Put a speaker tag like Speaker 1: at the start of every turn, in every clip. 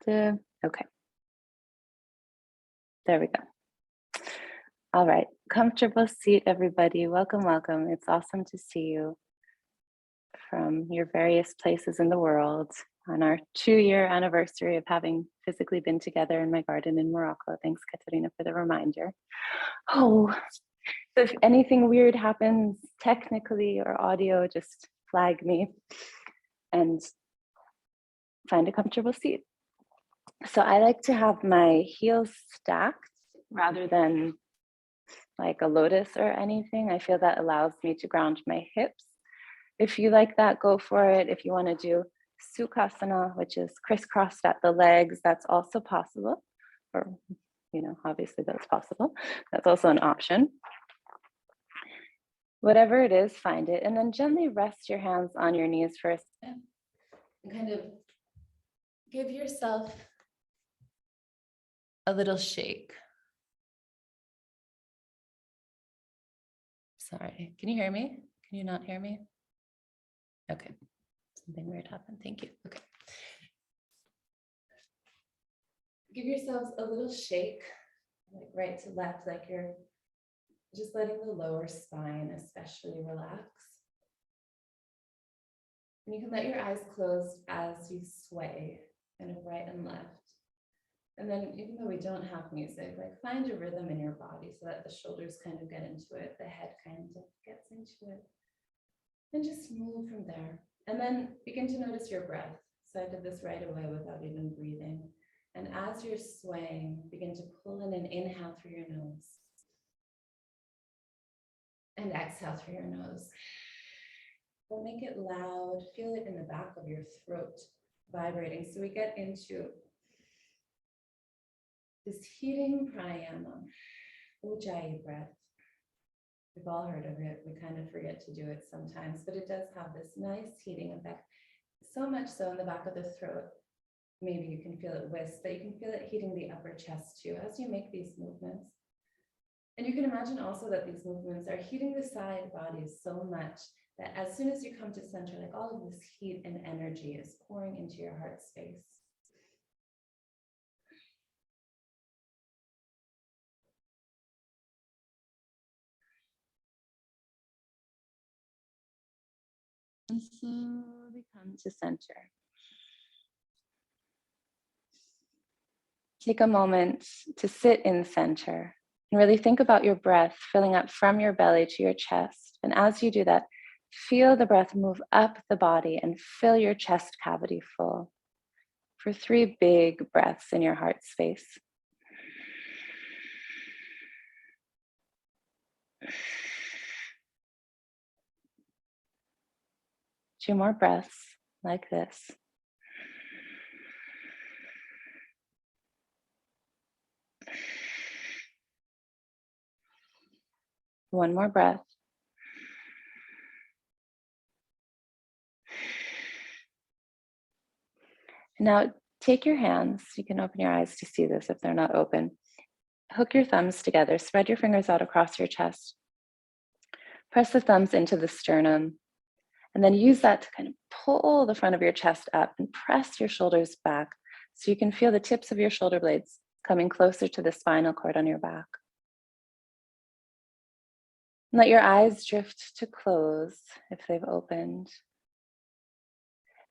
Speaker 1: Okay, there we go. All right, comfortable seat, everybody. Welcome, welcome. It's awesome to see you from your various places in the world on our 2-year anniversary of having physically been together in my garden in Morocco. Thanks, Katerina, for the reminder. Oh, so if anything weird happens technically or audio, just flag me and find a comfortable seat. So I like to have my heels stacked rather than like a lotus or anything. I feel that allows me to ground my hips. If you like that, go for it. If you want to do sukhasana, which is crisscrossed at the legs, that's also possible. Or, obviously that's possible. That's also an option. Whatever it is, find it. And then gently rest your hands on your knees for a second. And kind of give yourself a little shake. Sorry, can you hear me? Can you not hear me? Okay, something weird happened. Thank you. Okay. Give yourselves a little shake, like right to left, like you're just letting the lower spine especially relax. And you can let your eyes close as you sway, kind of right and left. And then even though we don't have music, like find a rhythm in your body so that the shoulders kind of get into it, the head kind of gets into it. And just move from there. And then begin to notice your breath. So I did this right away without even breathing. And as you're swaying, begin to pull in an inhale through your nose. And exhale through your nose. But make it loud. Feel it in the back of your throat vibrating. So we get into this heating pranayama, ujjayi breath. We've all heard of it. We kind of forget to do it sometimes, but it does have this nice heating effect. So much so in the back of the throat, maybe you can feel it wisp, but you can feel it heating the upper chest too as you make these movements. And you can imagine also that these movements are heating the side bodies so much that as soon as you come to center, like all of this heat and energy is pouring into your heart space. And slowly come to center. Take a moment to sit in center and really think about your breath filling up from your belly to your chest. And as you do that, feel the breath move up the body and fill your chest cavity full for 3 big breaths in your heart space. Two more breaths like this. One more breath. Now take your hands. You can open your eyes to see this if they're not open. Hook your thumbs together. Spread your fingers out across your chest. Press the thumbs into the sternum. And then use that to kind of pull the front of your chest up and press your shoulders back so you can feel the tips of your shoulder blades coming closer to the spinal cord on your back. And let your eyes drift to close if they've opened.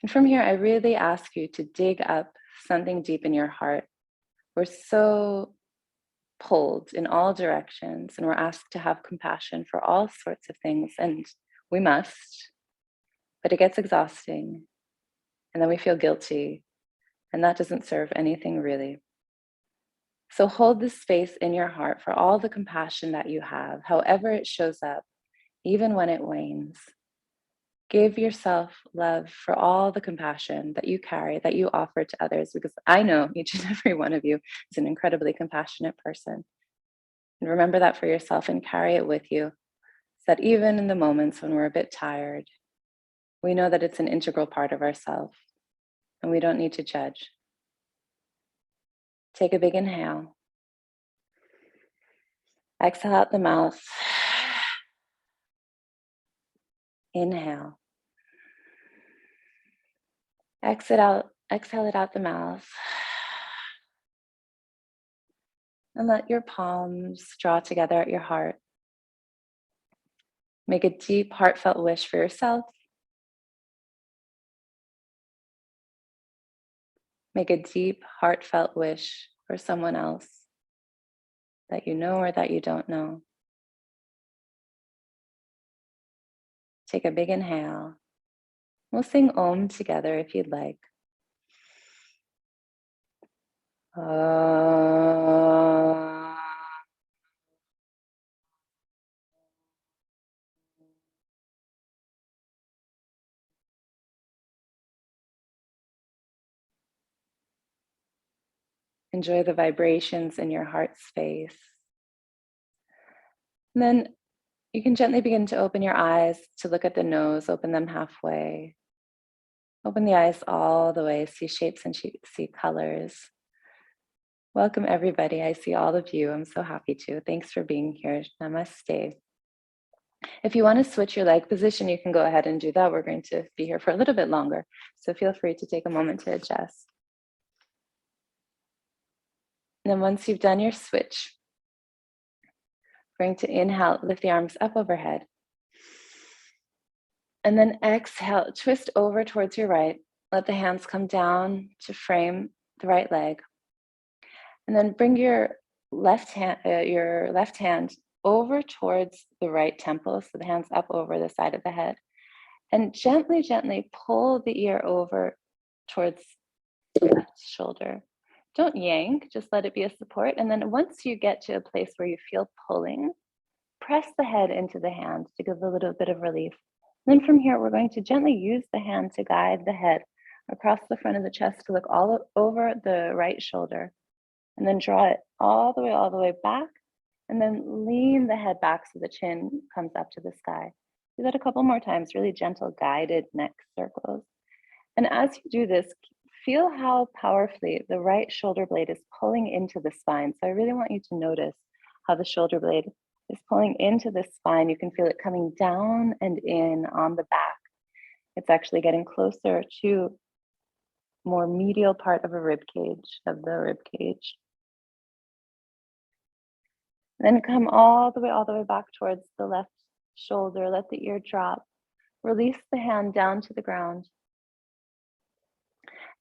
Speaker 1: And from here, I really ask you to dig up something deep in your heart. We're so pulled in all directions, and we're asked to have compassion for all sorts of things, and we must. But it gets exhausting, and then we feel guilty, and that doesn't serve anything really. So hold this space in your heart for all the compassion that you have, however it shows up, even when it wanes. Give yourself love for all the compassion that you carry, that you offer to others, because I know each and every one of you is an incredibly compassionate person. And remember that for yourself and carry it with you, so that even in the moments when we're a bit tired, we know that it's an integral part of ourselves and we don't need to judge. Take a big inhale. Exhale out the mouth. Inhale. Exhale it out the mouth. And let your palms draw together at your heart. Make a deep, heartfelt wish for yourself. Make a deep, heartfelt wish for someone else that you know or that you don't know. Take a big inhale. We'll sing Om together if you'd like. Enjoy the vibrations in your heart space. And then you can gently begin to open your eyes to look at the nose, open them halfway. Open the eyes all the way, see shapes and see colors. Welcome everybody, I see all of you, I'm so happy to. Thanks for being here, namaste. If you want to switch your leg position, you can go ahead and do that. We're going to be here for a little bit longer, so feel free to take a moment to adjust. And then once you've done your switch, we're going to inhale, lift the arms up overhead. And then exhale, twist over towards your right. Let the hands come down to frame the right leg. And then bring your left hand over towards the right temple, so the hands up over the side of the head. And gently, gently pull the ear over towards the left shoulder. Don't yank, just let it be a support. And then once you get to a place where you feel pulling, press the head into the hand to give a little bit of relief. And then from here, we're going to gently use the hand to guide the head across the front of the chest to look all over the right shoulder. And then draw it all the way back. And then lean the head back so the chin comes up to the sky. Do that a couple more times, really gentle guided neck circles. And as you do this, feel how powerfully the right shoulder blade is pulling into the spine. So I really want you to notice how the shoulder blade is pulling into the spine. You can feel it coming down and in on the back. It's actually getting closer to more medial part of the rib cage. Then come all the way back towards the left shoulder. Let the ear drop. Release the hand down to the ground.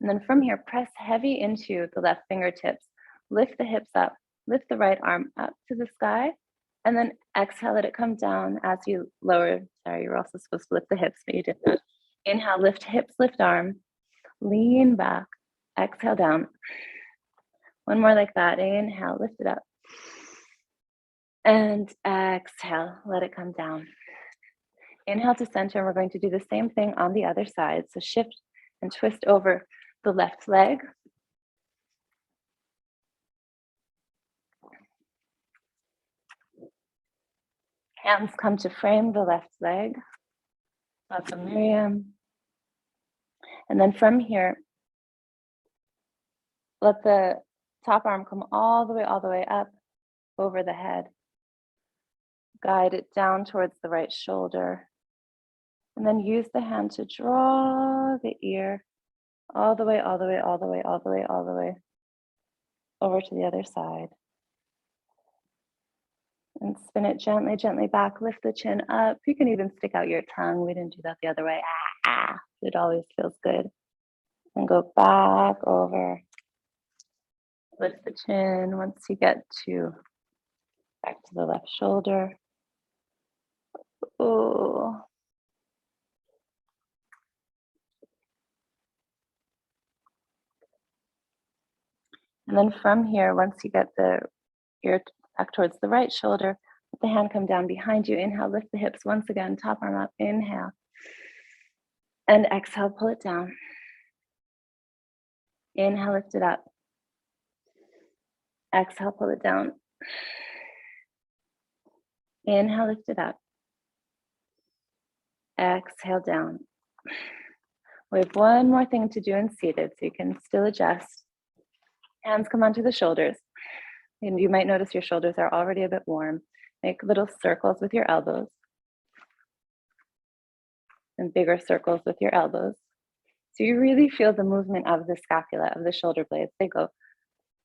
Speaker 1: And then from here, press heavy into the left fingertips. Lift the hips up. Lift the right arm up to the sky. And then exhale, let it come down as you lower. Sorry, you were also supposed to lift the hips, but you did not. Inhale, lift hips, lift arm. Lean back. Exhale down. One more like that. Inhale, lift it up. And exhale, let it come down. Inhale to center, and we're going to do the same thing on the other side. So shift and twist over the left leg. Hands come to frame the left leg. Lots of Miriam. And then from here, let the top arm come all the way up over the head. Guide it down towards the right shoulder. And then use the hand to draw the ear all the way over to the other side. And spin it gently, gently back. Lift the chin up. You can even stick out your tongue. We didn't do that the other way. It always feels good. And go back over. Lift the chin once you get to back to the left shoulder. Ooh. And then from here, once you get the ear back towards the right shoulder, let the hand come down behind you. Inhale, lift the hips once again, top arm up. Inhale. And exhale, pull it down. Inhale, lift it up. Exhale, pull it down. Inhale, lift it up. Exhale, down. We have one more thing to do in seated, so you can still adjust. Hands come onto the shoulders. And you might notice your shoulders are already a bit warm. Make little circles with your elbows. And bigger circles with your elbows. So you really feel the movement of the scapula, of the shoulder blades. They go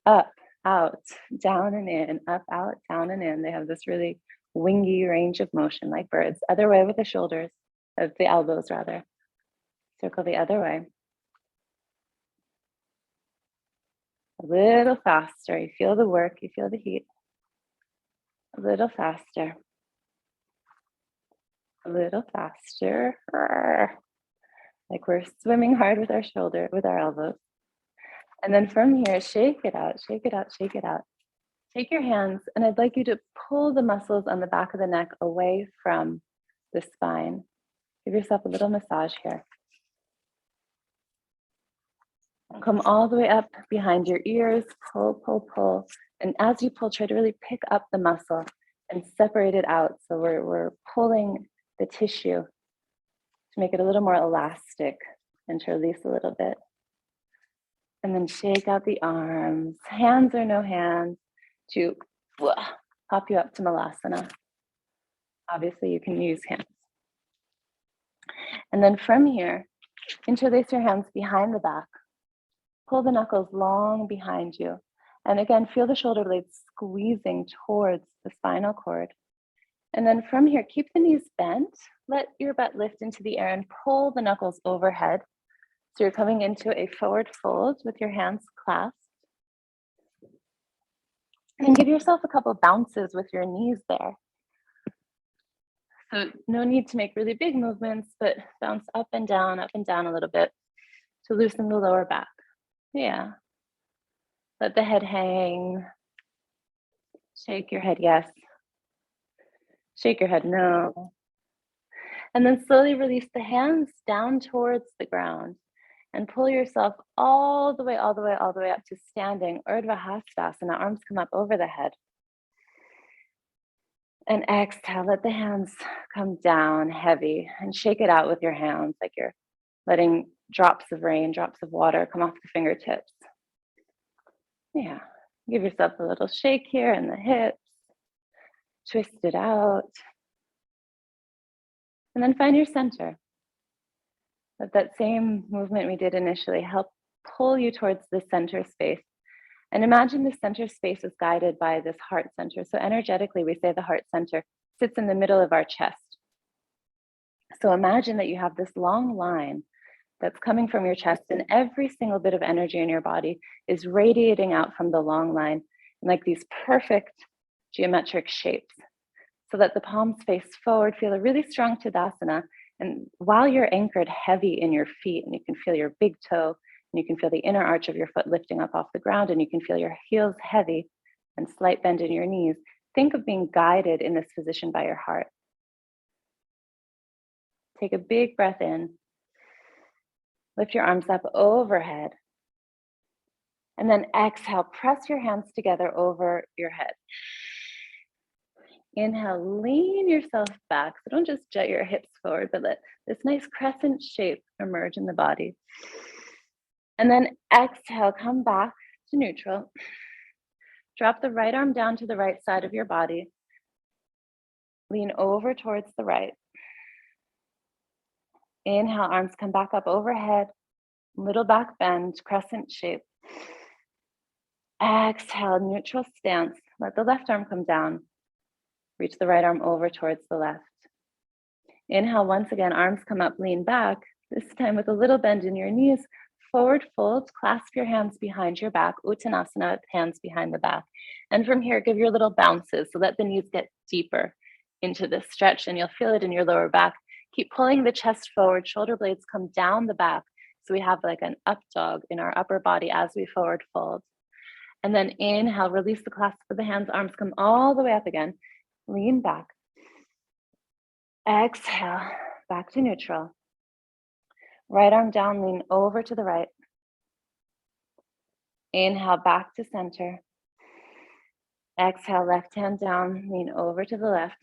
Speaker 1: up out, down and in, up, out, down and in. They have this really wingy range of motion like birds. Other way with the shoulders, of the elbows rather. Circle the other way. A little faster. You feel the work, you feel the heat. A little faster. A little faster. Like we're swimming hard with our shoulder, with our elbows. And then from here, shake it out, shake it out, shake it out. Take your hands, and I'd like you to pull the muscles on the back of the neck away from the spine. Give yourself a little massage here. Come all the way up behind your ears, pull, pull, pull. And as you pull, try to really pick up the muscle and separate it out. So we're pulling the tissue to make it a little more elastic and to release a little bit. And then shake out the arms, hands or no hands, to pop you up to Malasana. Obviously, you can use hands. And then from here, interlace your hands behind the back. Pull the knuckles long behind you. And again, feel the shoulder blades squeezing towards the spinal cord. And then from here, keep the knees bent. Let your butt lift into the air and pull the knuckles overhead. So you're coming into a forward fold with your hands clasped. And give yourself a couple bounces with your knees there. So no need to make really big movements, but bounce up and down a little bit to loosen the lower back. Yeah. Let the head hang. Shake your head, yes. Shake your head, no. And then slowly release the hands down towards the ground and pull yourself all the way up to standing, Urdhva Hastasana. Arms come up over the head. And exhale, let the hands come down heavy and shake it out with your hands like you're letting drops of rain, drops of water come off the fingertips. Yeah, give yourself a little shake here in the hips, twist it out. And then find your center. Let that same movement we did initially help pull you towards the center space. And imagine the center space is guided by this heart center. So energetically, we say the heart center sits in the middle of our chest. So imagine that you have this long line that's coming from your chest, and every single bit of energy in your body is radiating out from the long line in like these perfect geometric shapes, so that the palms face forward. Feel a really strong Tadasana. And while you're anchored heavy in your feet, and you can feel your big toe, and you can feel the inner arch of your foot lifting up off the ground, and you can feel your heels heavy and slight bend in your knees, think of being guided in this position by your heart. Take a big breath in. Lift your arms up overhead. And then exhale, press your hands together over your head. Inhale, lean yourself back. So don't just jet your hips forward, but let this nice crescent shape emerge in the body. And then exhale, come back to neutral. Drop the right arm down to the right side of your body. Lean over towards the right. Inhale, arms come back up overhead. Little back bend, crescent shape. Exhale, neutral stance. Let the left arm come down. Reach the right arm over towards the left. Inhale, once again, arms come up, lean back. This time with a little bend in your knees. Forward fold, clasp your hands behind your back. Uttanasana, hands behind the back. And from here, give your little bounces. So let the knees get deeper into this stretch, and you'll feel it in your lower back. Keep pulling the chest forward. Shoulder blades come down the back. So we have like an up dog in our upper body as we forward fold. And then inhale, release the clasp of the hands. Arms come all the way up again. Lean back. Exhale, back to neutral. Right arm down, lean over to the right. Inhale, back to center. Exhale, left hand down, lean over to the left.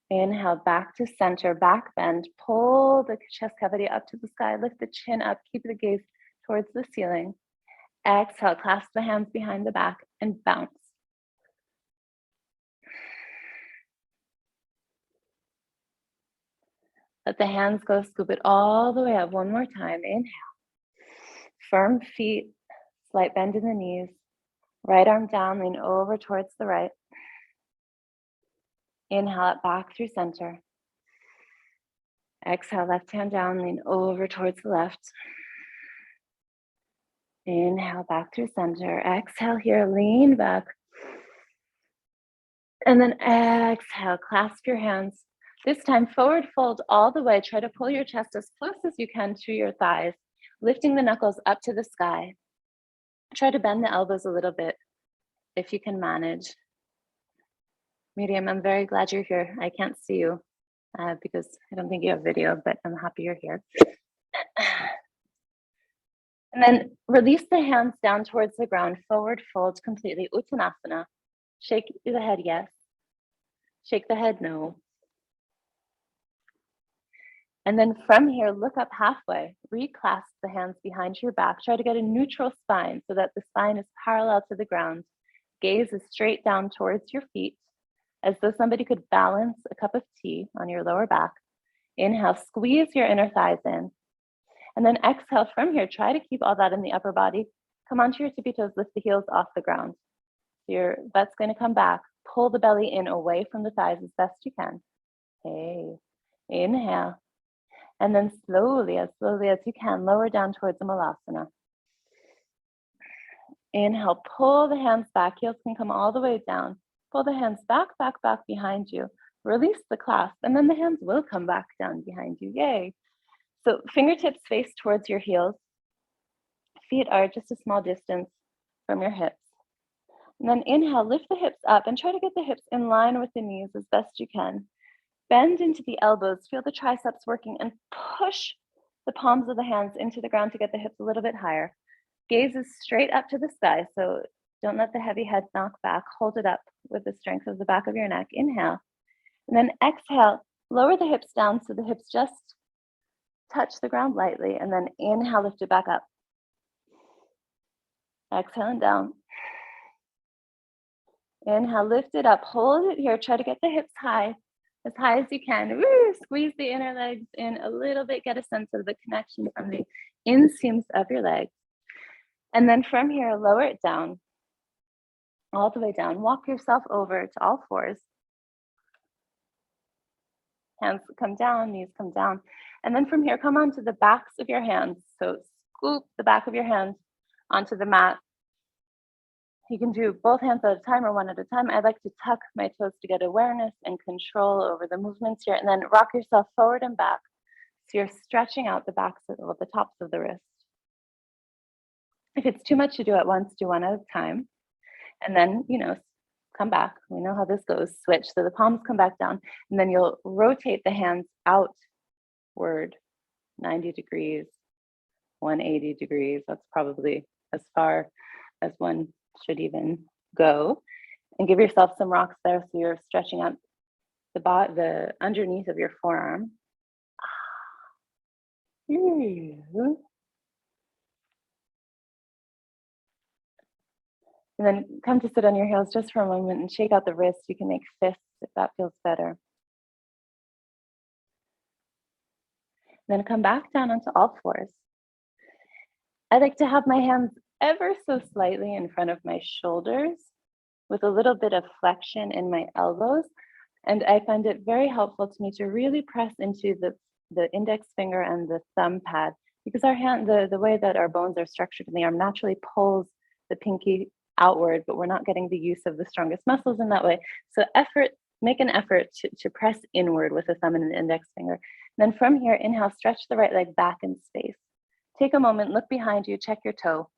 Speaker 1: Inhale, back to center, back bend. Pull the chest cavity up to the sky. Lift the chin up, keep the gaze towards the ceiling. Exhale, clasp the hands behind the back and bounce. Let the hands go, scoop it all the way up. One more time. Inhale. Firm feet, Slight bend in the knees. Right arm down, lean over towards the right. Inhale it back through center. Exhale, left hand down, lean over towards the left. Inhale back through center. Exhale here, lean back. And then exhale, clasp your hands. This time, forward fold all the way. Try to pull your chest as close as you can to your thighs, lifting the knuckles up to the sky. Try to bend the elbows a little bit if you can manage. Miriam, I'm very glad you're here. I can't see you because I don't think you have video, but I'm happy you're here. And then release the hands down towards the ground, forward fold completely, Uttanasana. Shake the head, yes. Shake the head, no. And then from here, look up halfway, reclasp the hands behind your back. Try to get a neutral spine so that the spine is parallel to the ground. Gaze is straight down towards your feet, as though somebody could balance a cup of tea on your lower back. Inhale, squeeze your inner thighs in. And then exhale from here, try to keep all that in the upper body. Come onto your tippy toes, lift the heels off the ground. Your butt's going to come back. Pull the belly in away from the thighs as best you can. Hey, inhale. And then slowly as you can, lower down towards the Malasana. Inhale, pull the hands back. Heels can come all the way down. Pull the hands back behind you. Release the clasp, and then the hands will come back down behind you. Yay. So fingertips face towards your heels. Feet are just a small distance from your hips. And then inhale, lift the hips up and try to get the hips in line with the knees as best you can. Bend into the elbows, feel the triceps working, and push the palms of the hands into the ground to get the hips a little bit higher. Gaze is straight up to the sky, so don't let the heavy head knock back. Hold it up with the strength of the back of your neck. Inhale. And then exhale, lower the hips down so the hips just touch the ground lightly. And then inhale, lift it back up. Exhale and down. Inhale, lift it up. Hold it here. Try to get the hips high as you can. Woo! Squeeze the inner legs in a little bit. Get a sense of the connection from the inseams of your legs. And then from here, lower it down, all the way down. Walk yourself over to all fours. Hands come down, knees come down. And then from here, come onto the backs of your hands. So scoop the back of your hands onto the mat. You can do both hands at a time or one at a time. I like to tuck my toes to get awareness and control over the movements here, and then rock yourself forward and back. So you're stretching out the backs of the tops of the wrists. If it's too much to do at once, do one at a time. And then, come back. We know how this goes. Switch. So the palms come back down, and then you'll rotate the hands outward 90 degrees, 180 degrees. That's probably as far as one should even go, and give yourself some rocks there so you're stretching out the underneath of your forearm. And then come to sit on your heels just for a moment and shake out the wrists. You can make fists if that feels better. Then come back down onto all fours. I like to have my hands ever so slightly in front of my shoulders with a little bit of flexion in my elbows. And I find it very helpful to me to really press into the index finger and the thumb pad, because our hand, the way that our bones are structured in the arm naturally pulls the pinky outward, but we're not getting the use of the strongest muscles in that way. So make an effort to press inward with the thumb and the index finger. And then from here, inhale, stretch the right leg back in space. Take a moment, look behind you, check your toe.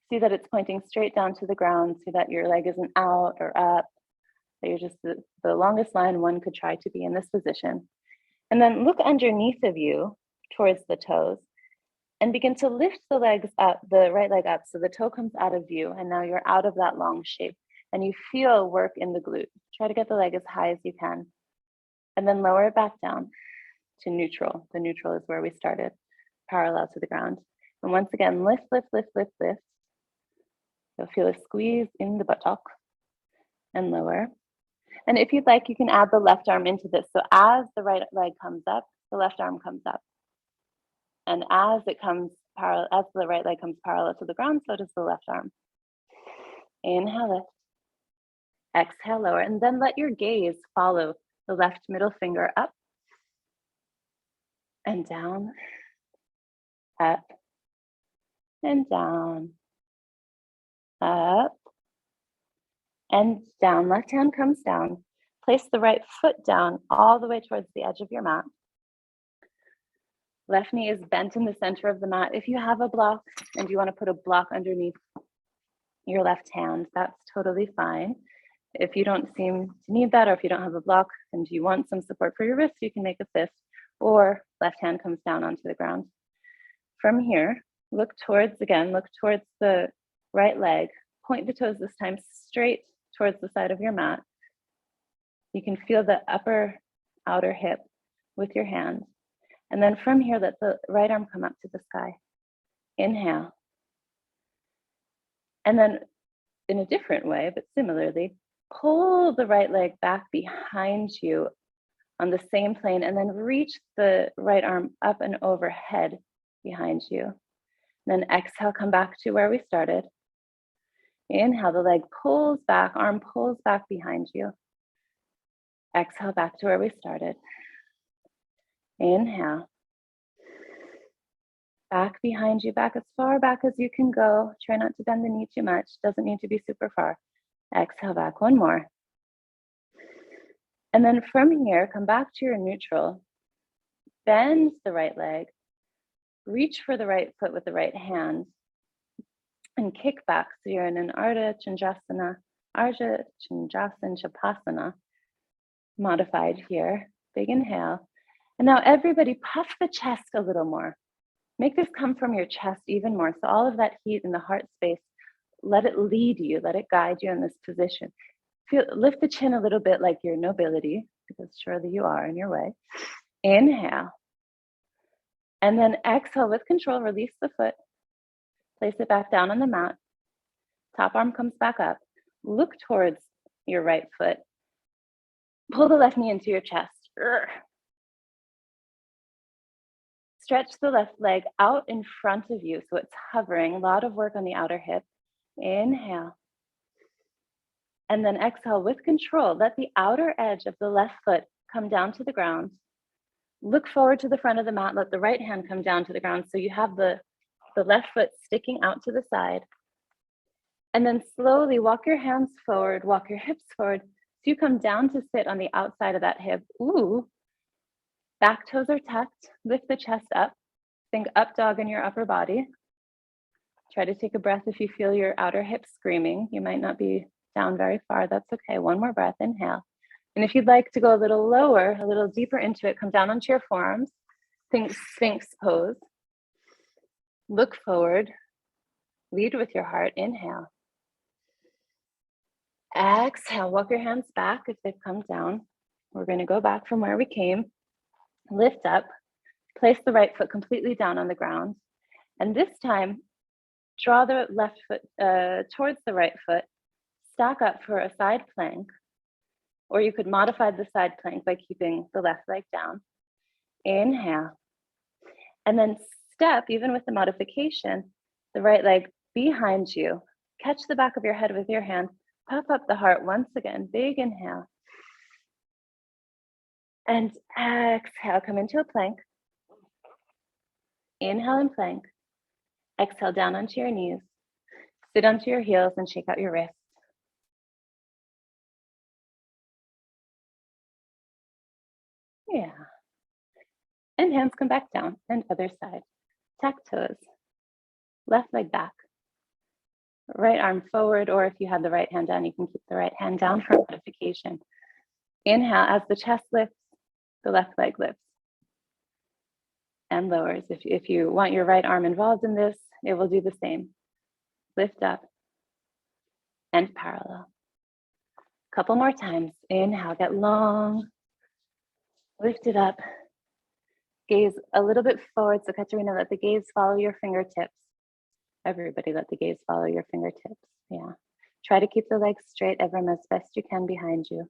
Speaker 1: See that it's pointing straight down to the ground. See that your leg isn't out or up. That you're just the longest line one could try to be in this position. And then look underneath of you towards the toes and begin to lift the legs up, the right leg up, so the toe comes out of view, and now you're out of that long shape. And you feel work in the glute. Try to get the leg as high as you can. And then lower it back down to neutral. The neutral is where we started, parallel to the ground. And once again, lift, lift, lift, lift, lift. You'll feel a squeeze in the buttock and lower. And if you'd like, you can add the left arm into this. So as the right leg comes up, the left arm comes up. And as it comes parallel, as the right leg comes parallel to the ground, so does the left arm. Inhale, lift. Exhale, lower, and then let your gaze follow the left middle finger up and down, up and down, up and down. Left hand comes down. Place the right foot down all the way towards the edge of your mat. Left knee is bent in the center of the mat. If you have a block and you want to put a block underneath your left hand, that's totally fine. If you don't seem to need that, or if you don't have a block and you want some support for your wrist, you can make a fist, or left hand comes down onto the ground. From here, look towards the right leg. Point the toes this time straight towards the side of your mat. You can feel the upper outer hip with your hand. And then from here, let the right arm come up to the sky. Inhale. And then in a different way, but similarly, pull the right leg back behind you on the same plane, and then reach the right arm up and overhead behind you. Then exhale, come back to where we started. Inhale, the leg pulls back, arm pulls back behind you. Exhale, back to where we started. Inhale. Back behind you, back as far back as you can go. Try not to bend the knee too much. Doesn't need to be super far. Exhale, back one more. And then from here, come back to your neutral. Bend the right leg. Reach for the right foot with the right hand. And kick back. So you're in an Ardha Chandrasana, Chapasana, modified here. Big inhale. And now everybody puff the chest a little more. Make this come from your chest even more. So all of that heat in the heart space, let it lead you, let it guide you in this position. Lift the chin a little bit like your nobility, because surely you are in your way. Inhale. And then exhale with control, release the foot. Place it back down on the mat. Top arm comes back up. Look towards your right foot. Pull the left knee into your chest. Stretch the left leg out in front of you so it's hovering. A lot of work on the outer hip. Inhale. And then exhale with control. Let the outer edge of the left foot come down to the ground. Look forward to the front of the mat. Let the right hand come down to the ground so you have the left foot sticking out to the side. And then slowly walk your hands forward, walk your hips forward. So you come down to sit on the outside of that hip. Ooh. Back toes are tucked. Lift the chest up. Think up dog in your upper body. Try to take a breath if you feel your outer hip screaming. You might not be down very far. That's okay. One more breath. Inhale. And if you'd like to go a little lower, a little deeper into it, come down onto your forearms. Think Sphinx pose. Look forward. Lead with your heart. Inhale. Exhale. Walk your hands back if they've come down. We're going to go back from where we came. Lift up. Place the right foot completely down on the ground. And this time, draw the left foot towards the right foot. Stack up for a side plank. Or you could modify the side plank by keeping the left leg down. Inhale. And then step, even with the modification, the right leg behind you. Catch the back of your head with your hand. Puff up the heart once again. Big inhale. And exhale, come into a plank. Inhale and plank. Exhale down onto your knees. Sit onto your heels and shake out your wrists. Yeah. And hands come back down, and other side. Tuck toes. Left leg back. Right arm forward, or if you have the right hand down, you can keep the right hand down for modification. Inhale, as the chest lifts, the left leg lifts and lowers. If you want your right arm involved in this, it will do the same. Lift up and parallel. Couple more times. Inhale, get long. Lift it up. Gaze a little bit forward. So Katerina, let the gaze follow your fingertips. Everybody let the gaze follow your fingertips. Yeah. Try to keep the legs straight, Evrim, as best you can behind you.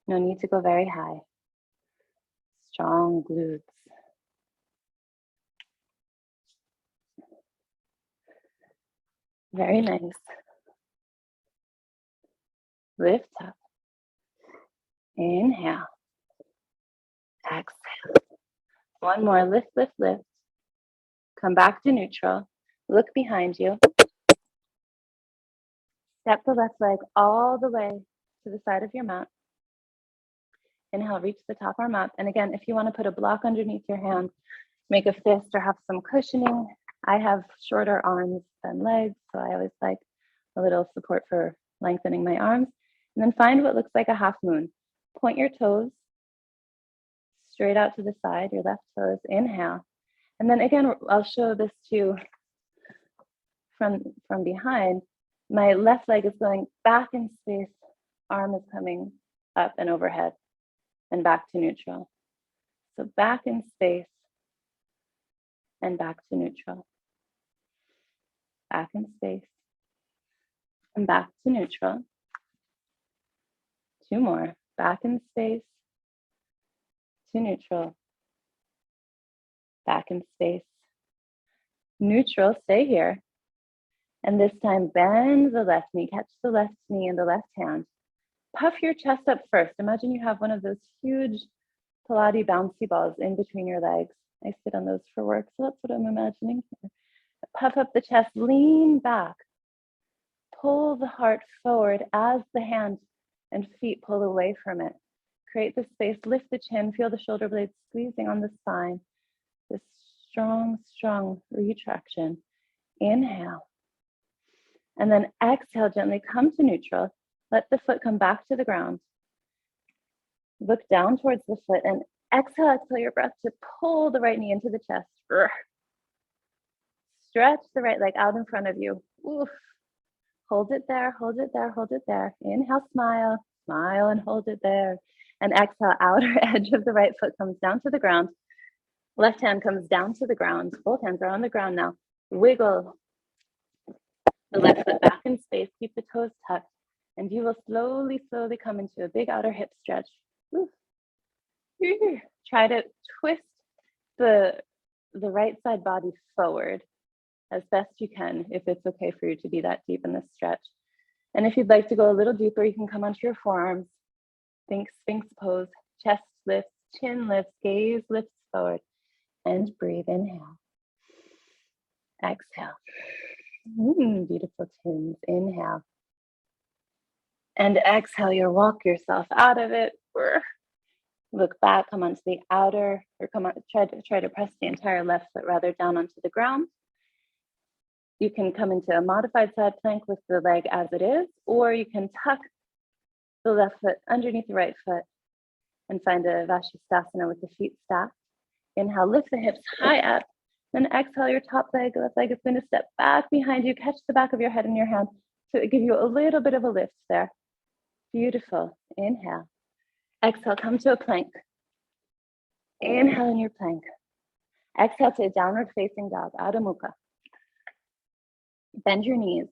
Speaker 1: No need to go very high. Strong glutes. Very nice. Lift up. Inhale. Exhale. One more. Lift, lift, lift. Come back to neutral. Look behind you. Step the left leg all the way to the side of your mat. Inhale, reach the top arm up. And again, if you want to put a block underneath your hand, make a fist or have some cushioning. I have shorter arms than legs, so I always like a little support for lengthening my arms. And then find what looks like a half moon. Point your toes straight out to the side, your left toes. Inhale. And then again, I'll show this to you from behind. My left leg is going back in space. Arm is coming up and overhead and back to neutral. So back in space and back to neutral. Back in space and back to neutral. Two more. Back in space to neutral. Back in space. Neutral, stay here. And this time, bend the left knee, catch the left knee in the left hand. Puff your chest up first. Imagine you have one of those huge Pilates bouncy balls in between your legs. I sit on those for work, so that's what I'm imagining here. Puff up the chest, lean back. Pull the heart forward as the hand and feet pull away from it. Create the space, lift the chin, feel the shoulder blades squeezing on the spine. This strong, strong retraction. Inhale. And then exhale, gently come to neutral. Let the foot come back to the ground. Look down towards the foot and exhale your breath to pull the right knee into the chest. Stretch the right leg out in front of you. Oof. Hold it there, hold it there, hold it there. Inhale, smile, smile and hold it there. And exhale, outer edge of the right foot comes down to the ground. Left hand comes down to the ground. Both hands are on the ground now. Wiggle the left foot back in space. Keep the toes tucked. And you will slowly, slowly come into a big outer hip stretch. Oof. Try to twist the right side body forward as best you can, if it's okay for you to be that deep in this stretch. And if you'd like to go a little deeper, you can come onto your forearms. Think Sphinx pose, chest lifts, chin lifts, gaze lifts forward, and breathe. Inhale. Exhale. Beautiful chins. Inhale. And exhale, you walk yourself out of it. Look back, come onto the outer, or try to press the entire left foot rather down onto the ground. You can come into a modified side plank with the leg as it is, or you can tuck the left foot underneath the right foot and find a Vashisthasana with the feet stacked. Inhale, lift the hips high up. Then exhale, your top leg, left leg is going to step back behind you. Catch the back of your head in your hand to give you a little bit of a lift there. Beautiful. Inhale. Exhale, come to a plank. Inhale in your plank. Exhale to a downward facing dog, Adho Mukha. Bend your knees.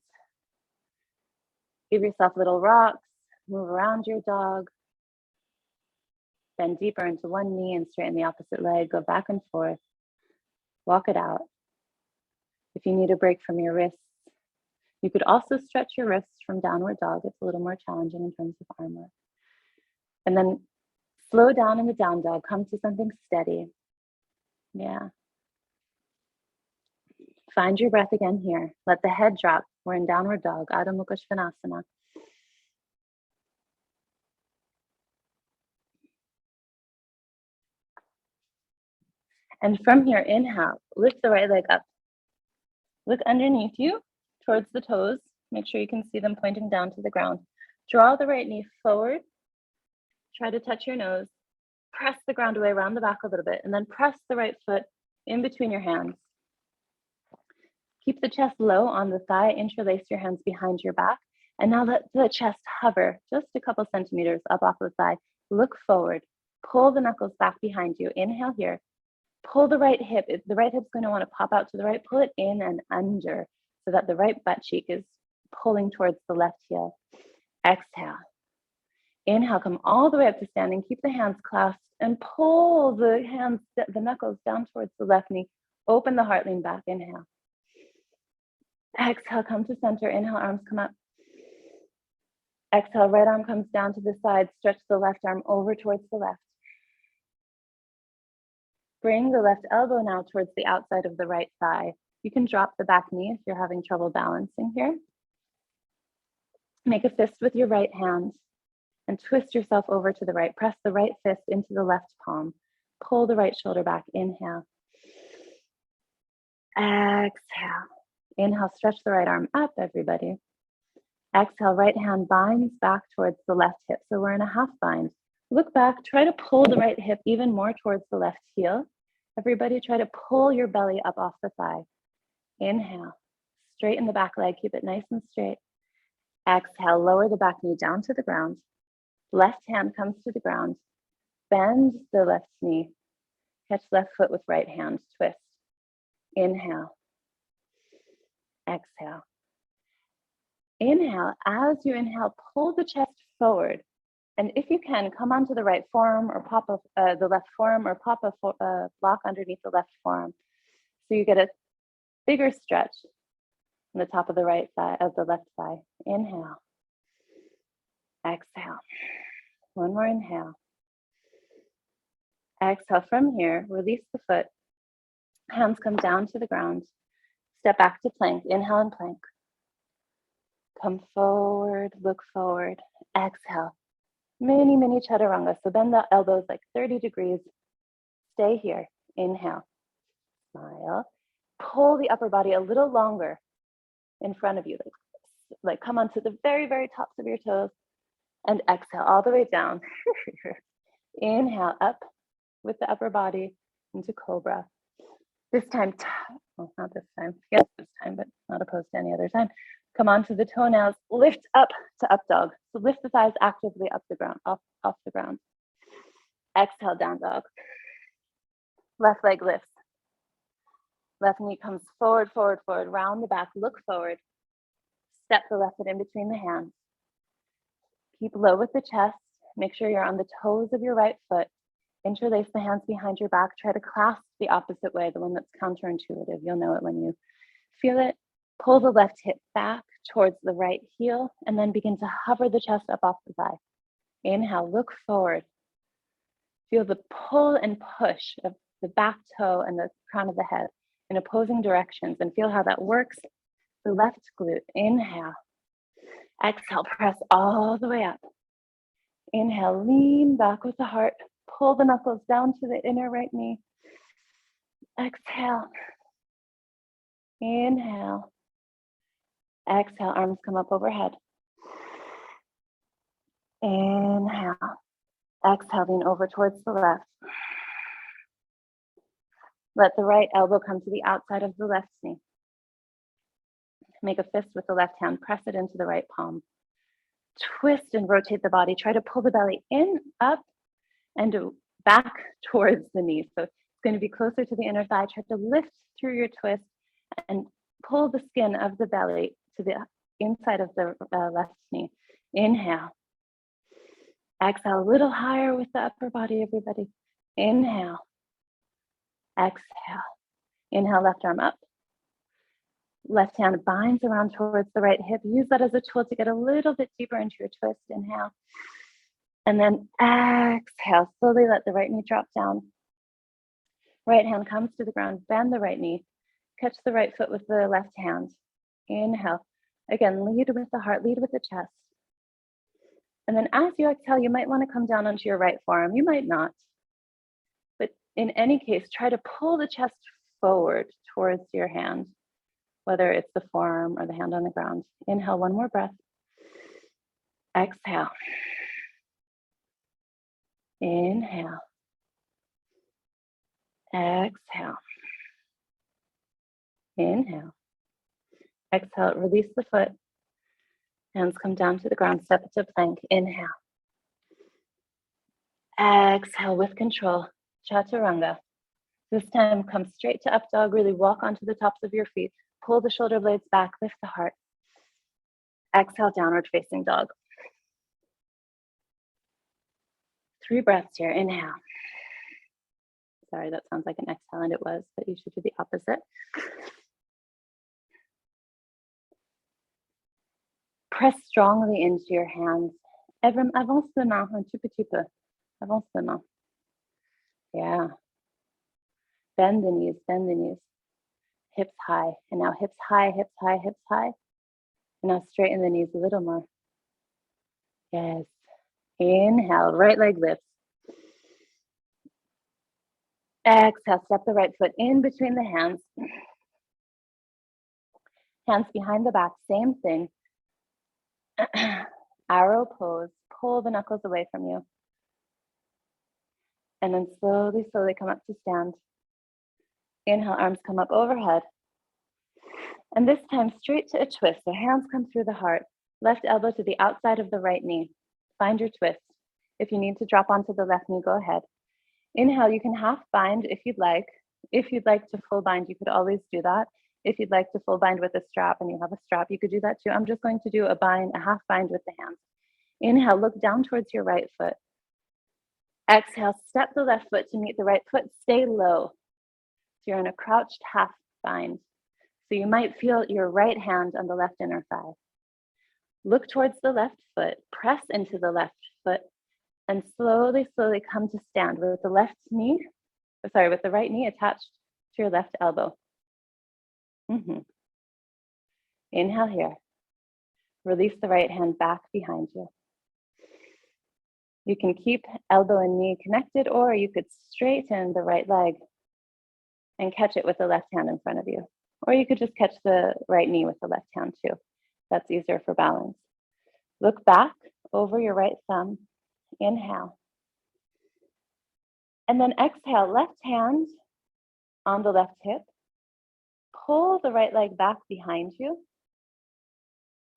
Speaker 1: Give yourself little rocks. Move around your dog. Bend deeper into one knee and straighten the opposite leg. Go back and forth. Walk it out. If you need a break from your wrists, you could also stretch your wrists from downward dog. It's a little more challenging in terms of arm work. And then slow down in the down dog. Come to something steady. Yeah. Find your breath again here. Let the head drop. We're in downward dog, Adho Mukha Svanasana. And from here, inhale, lift the right leg up. Look underneath you towards the toes. Make sure you can see them pointing down to the ground. Draw the right knee forward. Try to touch your nose. Press the ground away around the back a little bit, and then press the right foot in between your hands. Keep the chest low on the thigh. Interlace your hands behind your back. And now let the chest hover just a couple centimeters up off the thigh. Look forward. Pull the knuckles back behind you. Inhale here. Pull the right hip. The right hip's going to want to pop out to the right. Pull it in and under so that the right butt cheek is pulling towards the left heel. Exhale. Inhale, come all the way up to standing. Keep the hands clasped and pull the knuckles down towards the left knee. Open the heart, lean back. Inhale. Exhale, come to center. Inhale, arms come up. Exhale, right arm comes down to the side. Stretch the left arm over towards the left. Bring the left elbow now towards the outside of the right thigh. You can drop the back knee if you're having trouble balancing here. Make a fist with your right hand and twist yourself over to the right. Press the right fist into the left palm. Pull the right shoulder back. Inhale. Exhale. Inhale, stretch the right arm up, everybody. Exhale, right hand binds back towards the left hip. So we're in a half bind. Look back, try to pull the right hip even more towards the left heel. Everybody try to pull your belly up off the thigh. Inhale, straighten the back leg, keep it nice and straight. Exhale, lower the back knee down to the ground. Left hand comes to the ground. Bend the left knee. Catch left foot with right hand, twist. Inhale. Exhale. Inhale, as you inhale, pull the chest forward. And if you can, come onto the right forearm or pop the left forearm or pop a block underneath the left forearm. So you get a bigger stretch on the top of the right thigh, of the left thigh. Inhale. Exhale. One more inhale. Exhale. From here, release the foot. Hands come down to the ground. Step back to plank. Inhale and plank. Come forward, look forward. Exhale. Mini, mini chaturanga. So bend the elbows like 30 degrees. Stay here. Inhale. Smile. Pull the upper body a little longer in front of you. Like come onto the very, very tops of your toes. And exhale all the way down. Inhale up with the upper body into cobra. This time, well, not this time. Yes, this time, but not opposed to any other time. Come onto the toenails, lift up to up dog. So lift the thighs actively up the ground, off the ground. Exhale, down dog. Left leg lifts. Left knee comes forward, forward, forward. Round the back, look forward. Step the left foot in between the hands. Keep low with the chest. Make sure you're on the toes of your right foot. Interlace the hands behind your back. Try to clasp the opposite way, the one that's counterintuitive. You'll know it when you feel it. Pull the left hip back towards the right heel, and then begin to hover the chest up off the thigh. Inhale, look forward. Feel the pull and push of the back toe and the crown of the head in opposing directions, and feel how that works the left glute. Inhale. Exhale, press all the way up. Inhale, lean back with the heart. Pull the knuckles down to the inner right knee. Exhale. Inhale. Exhale, arms come up overhead. Inhale. Exhale, lean over towards the left. Let the right elbow come to the outside of the left knee. Make a fist with the left hand, press it into the right palm. Twist and rotate the body. Try to pull the belly in, up, and back towards the knee. So it's going to be closer to the inner thigh. Try to lift through your twist and pull the skin of the belly to the inside of the left knee. Inhale. Exhale, a little higher with the upper body, everybody. Inhale. Exhale. Inhale, left arm up. Left hand binds around towards the right hip. Use that as a tool to get a little bit deeper into your twist. Inhale. And then exhale. Slowly let the right knee drop down. Right hand comes to the ground. Bend the right knee. Catch the right foot with the left hand. Inhale. Again, lead with the heart, lead with the chest. And then as you exhale, you might want to come down onto your right forearm. You might not. But in any case, try to pull the chest forward towards your hand, whether it's the forearm or the hand on the ground. Inhale, one more breath. Exhale. Inhale. Exhale. Inhale. Exhale, release the foot. Hands come down to the ground, step to plank. Inhale. Exhale with control. Chaturanga. This time, come straight to up dog. Really walk onto the tops of your feet. Pull the shoulder blades back, lift the heart. Exhale, downward facing dog. 3 breaths here. Inhale. Sorry, that sounds like an exhale, and it was, but you should do the opposite. Press strongly into your hands. Avance les mains un tout petit peu. Avance les mains. Yeah. Bend the knees, bend the knees. Hips high. And now hips high, hips high, hips high. And now straighten the knees a little more. Yes. Inhale, right leg lifts. Exhale, step the right foot in between the hands. Hands behind the back, same thing. Arrow pose, pull the knuckles away from you. And then slowly, slowly come up to stand. Inhale, arms come up overhead. And this time straight to a twist. So hands come through the heart. Left elbow to the outside of the right knee. Find your twist. If you need to drop onto the left knee, go ahead. Inhale, you can half bind if you'd like. If you'd like to full bind, you could always do that. If you'd like to full bind with a strap and you have a strap, you could do that too. I'm just going to do a half bind with the hands. Inhale, look down towards your right foot. Exhale, step the left foot to meet the right foot. Stay low. So you're in a crouched half bind. So you might feel your right hand on the left inner thigh. Look towards the left foot, press into the left foot, and slowly, slowly come to stand with the with the right knee attached to your left elbow. Inhale here. Release the right hand back behind you. You can keep elbow and knee connected, or you could straighten the right leg and catch it with the left hand in front of you. Or you could just catch the right knee with the left hand too. That's easier for balance. Look back over your right thumb. Inhale. And then exhale, left hand on the left hip. Pull the right leg back behind you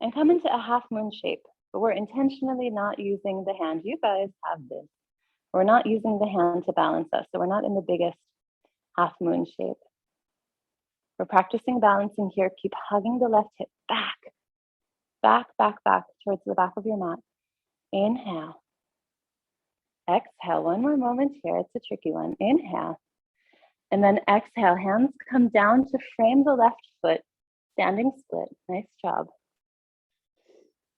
Speaker 1: and come into a half moon shape. But we're intentionally not using the hand. You guys have this. We're not using the hand to balance us. So we're not in the biggest half moon shape. We're practicing balancing here. Keep hugging the left hip back. Back, back, back towards the back of your mat. Inhale. Exhale. One more moment here. It's a tricky one. Inhale. And then exhale. Hands come down to frame the left foot. Standing split. Nice job.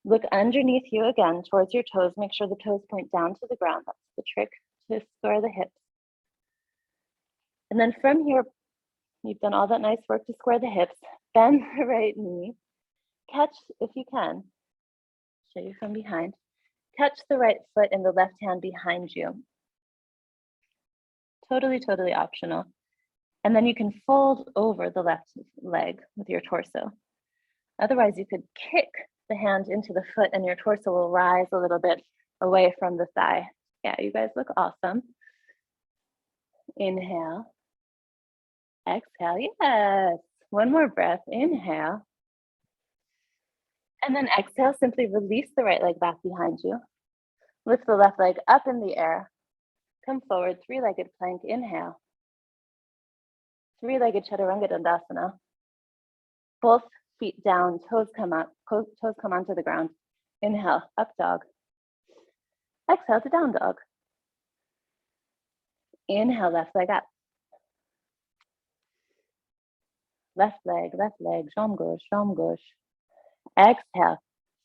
Speaker 1: Look underneath you again towards your toes. Make sure the toes point down to the ground. That's the trick to square the hips. And then from here, you've done all that nice work to square the hips. Bend the right knee. Catch, if you can, show you from behind. Catch the right foot and the left hand behind you. Totally, totally optional. And then you can fold over the left leg with your torso. Otherwise, you could kick the hand into the foot and your torso will rise a little bit away from the thigh. Yeah, you guys look awesome. Inhale. Exhale. Yes. One more breath. Inhale. And then exhale, simply release the right leg back behind you. Lift the left leg up in the air. Come forward, three-legged plank. Inhale. Three-legged chaturanga dandasana. Both feet down, toes come up, toes come onto the ground. Inhale, up dog. Exhale to down dog. Inhale, left leg up. Left leg, jambe gauche, jambe gauche. Exhale,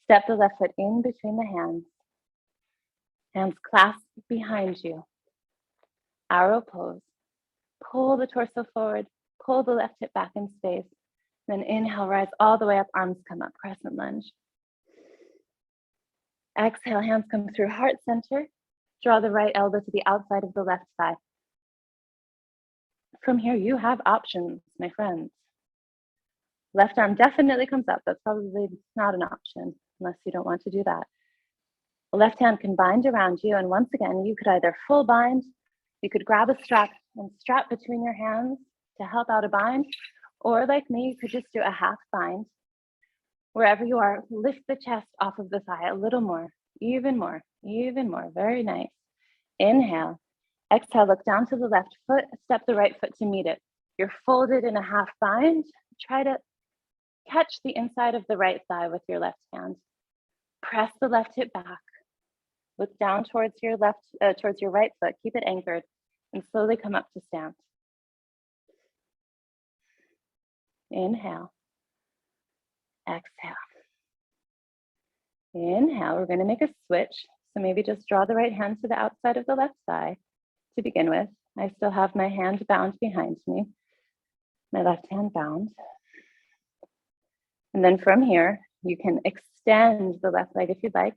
Speaker 1: step the left foot in between the hands. Hands clasped behind you. Arrow pose. Pull the torso forward, pull the left hip back in space. Then inhale, rise all the way up, arms come up, crescent lunge. Exhale, hands come through heart center. Draw the right elbow to the outside of the left thigh. From here, you have options, my friends. Left arm definitely comes up. That's probably not an option unless you don't want to do that. The left hand can bind around you. And once again, you could either full bind, you could grab a strap and strap between your hands to help out a bind, or like me, you could just do a half bind. Wherever you are, lift the chest off of the thigh a little more, even more, even more. Very nice. Inhale. Exhale, look down to the left foot, step the right foot to meet it. You're folded in a half bind. Try to catch the inside of the right thigh with your left hand. Press the left hip back. Look down towards your right foot. Keep it anchored and slowly come up to stand. Inhale. Exhale. Inhale, we're going to make a switch. So maybe just draw the right hand to the outside of the left thigh to begin with. I still have my hand bound behind me, my left hand bound. And then from here, you can extend the left leg if you'd like.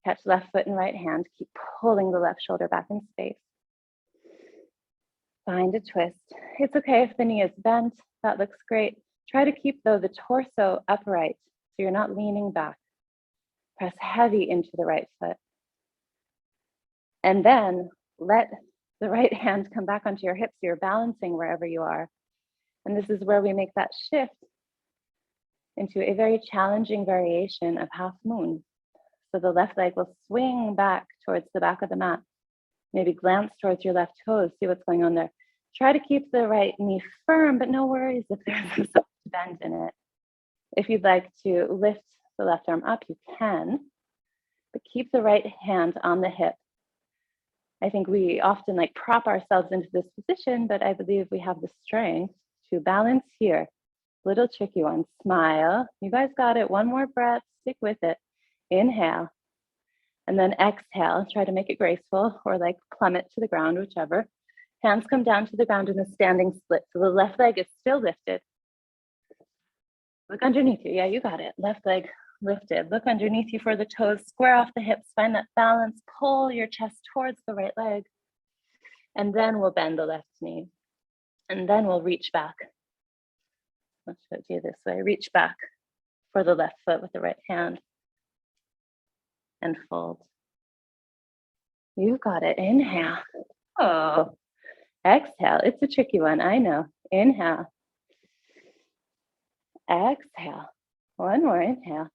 Speaker 1: Catch left foot and right hand. Keep pulling the left shoulder back in space. Find a twist. It's okay if the knee is bent. That looks great. Try to keep, though, the torso upright so you're not leaning back. Press heavy into the right foot. And then let the right hand come back onto your hips. You're balancing wherever you are. And this is where we make that shift into a very challenging variation of half moon. So the left leg will swing back towards the back of the mat. Maybe glance towards your left toes, see what's going on there. Try to keep the right knee firm, but no worries if there's a soft bend in it. If you'd like to lift the left arm up, you can, but keep the right hand on the hip. I think we often prop ourselves into this position, but I believe we have the strength to balance here. Little tricky one. Smile. You guys got it. One more breath. Stick with it. Inhale. And then exhale. Try to make it graceful or plummet to the ground, whichever. Hands come down to the ground in a standing split. So the left leg is still lifted. Look underneath you. Yeah, you got it. Left leg lifted. Look underneath you for the toes. Square off the hips. Find that balance. Pull your chest towards the right leg. And then we'll bend the left knee. And then we'll reach back. Let's show it to you this way. Reach back for the left foot with the right hand. And fold. You got it. Inhale. Oh. Exhale. It's a tricky one. I know. Inhale. Exhale. One more. Inhale.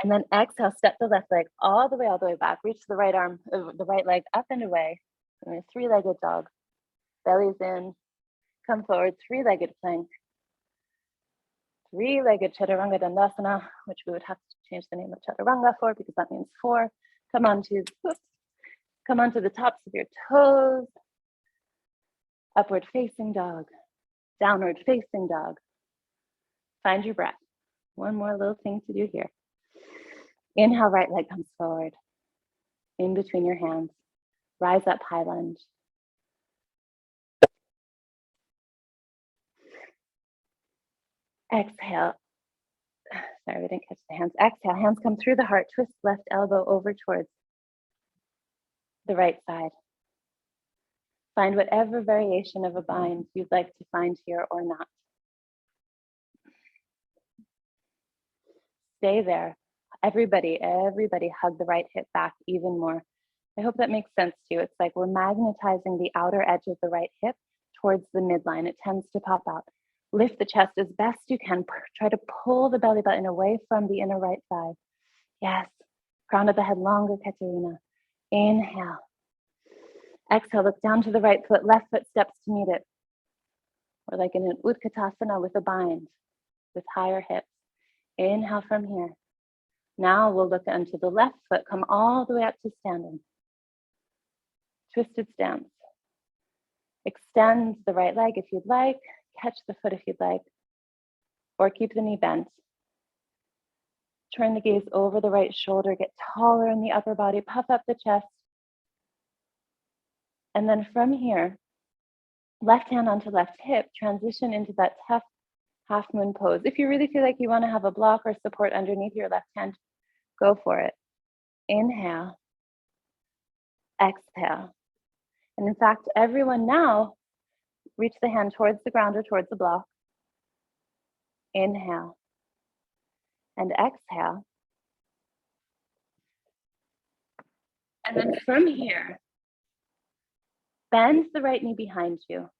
Speaker 1: And then exhale. Step the left leg all the way back. Reach the right arm, the right leg up and away. And a three-legged dog. Belly's in. Come forward. Three-legged plank. Three-legged chaturanga dandasana, which we would have to change the name of chaturanga for because that means four. Come onto the tops of your toes. Upward facing dog. Downward facing dog. Find your breath. One more little thing to do here. Inhale, right leg comes forward. In between your hands. Rise up, high lunge. Exhale. Sorry, we didn't catch the hands. Exhale, hands come through the heart. Twist left elbow over towards the right side. Find whatever variation of a bind you'd like to find here or not. Stay there. Everybody hug the right hip back even more. I hope that makes sense to you. It's like we're magnetizing the outer edge of the right hip towards the midline. It tends to pop out. Lift the chest as best you can. Try to pull the belly button away from the inner right thigh. Yes. Crown of the head longer, Katerina. Inhale. Exhale, look down to the right foot. Left foot steps to meet it. Or like in an Utkatasana with a bind, with higher hips. Inhale from here. Now we'll look onto the left foot. Come all the way up to standing. Twisted stance. Extend the right leg if you'd like. Catch the foot if you'd like, or keep the knee bent. Turn the gaze over the right shoulder, get taller in the upper body, puff up the chest. And then from here, left hand onto left hip, transition into that tough half moon pose. If you really feel like you want to have a block or support underneath your left hand, go for it. Inhale, exhale. And in fact, everyone now, reach the hand towards the ground or towards the block. Inhale and exhale. And then from here, bend the right knee behind you.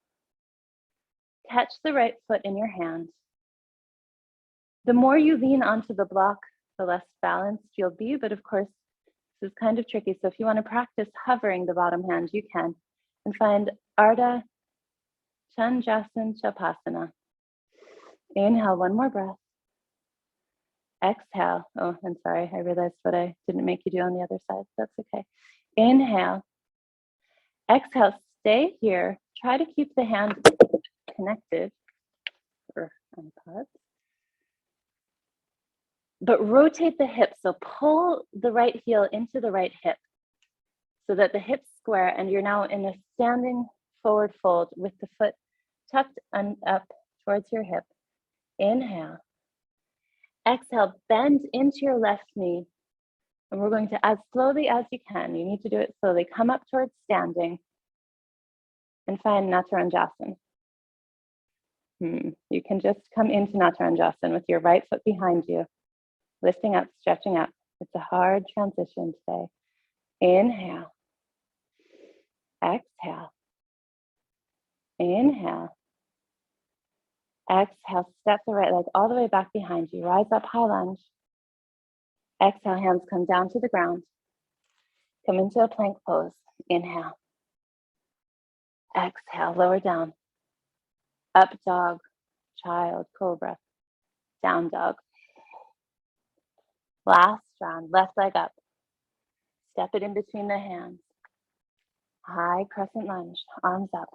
Speaker 1: Catch the right foot in your hand. The more you lean onto the block, the less balanced you'll be. But of course, this is kind of tricky. So if you want to practice hovering the bottom hand, you can. And find Ardha Chandrasana Shavasana. Inhale, one more breath. Exhale. Oh, I'm sorry. I realized what I didn't make you do on the other side. That's okay. Inhale. Exhale. Stay here. Try to keep the hand connected. Or unpause. But rotate the hips. So pull the right heel into the right hip so that the hips square and you're now in a standing forward fold with the foot tucked up towards your hip. Inhale. Exhale, bend into your left knee. And we're going to, as slowly as you can, you need to do it slowly, come up towards standing and find Natarajanasana. You can just come into Natarajanasana with your right foot behind you, lifting up, stretching up. It's a hard transition today. Inhale. Exhale. Inhale. Exhale, step the right leg all the way back behind you. Rise up, high lunge. Exhale, hands come down to the ground. Come into a plank pose. Inhale. Exhale, lower down. Up dog, child, cobra. Down dog. Last round, left leg up. Step it in between the hands. High crescent lunge, arms up.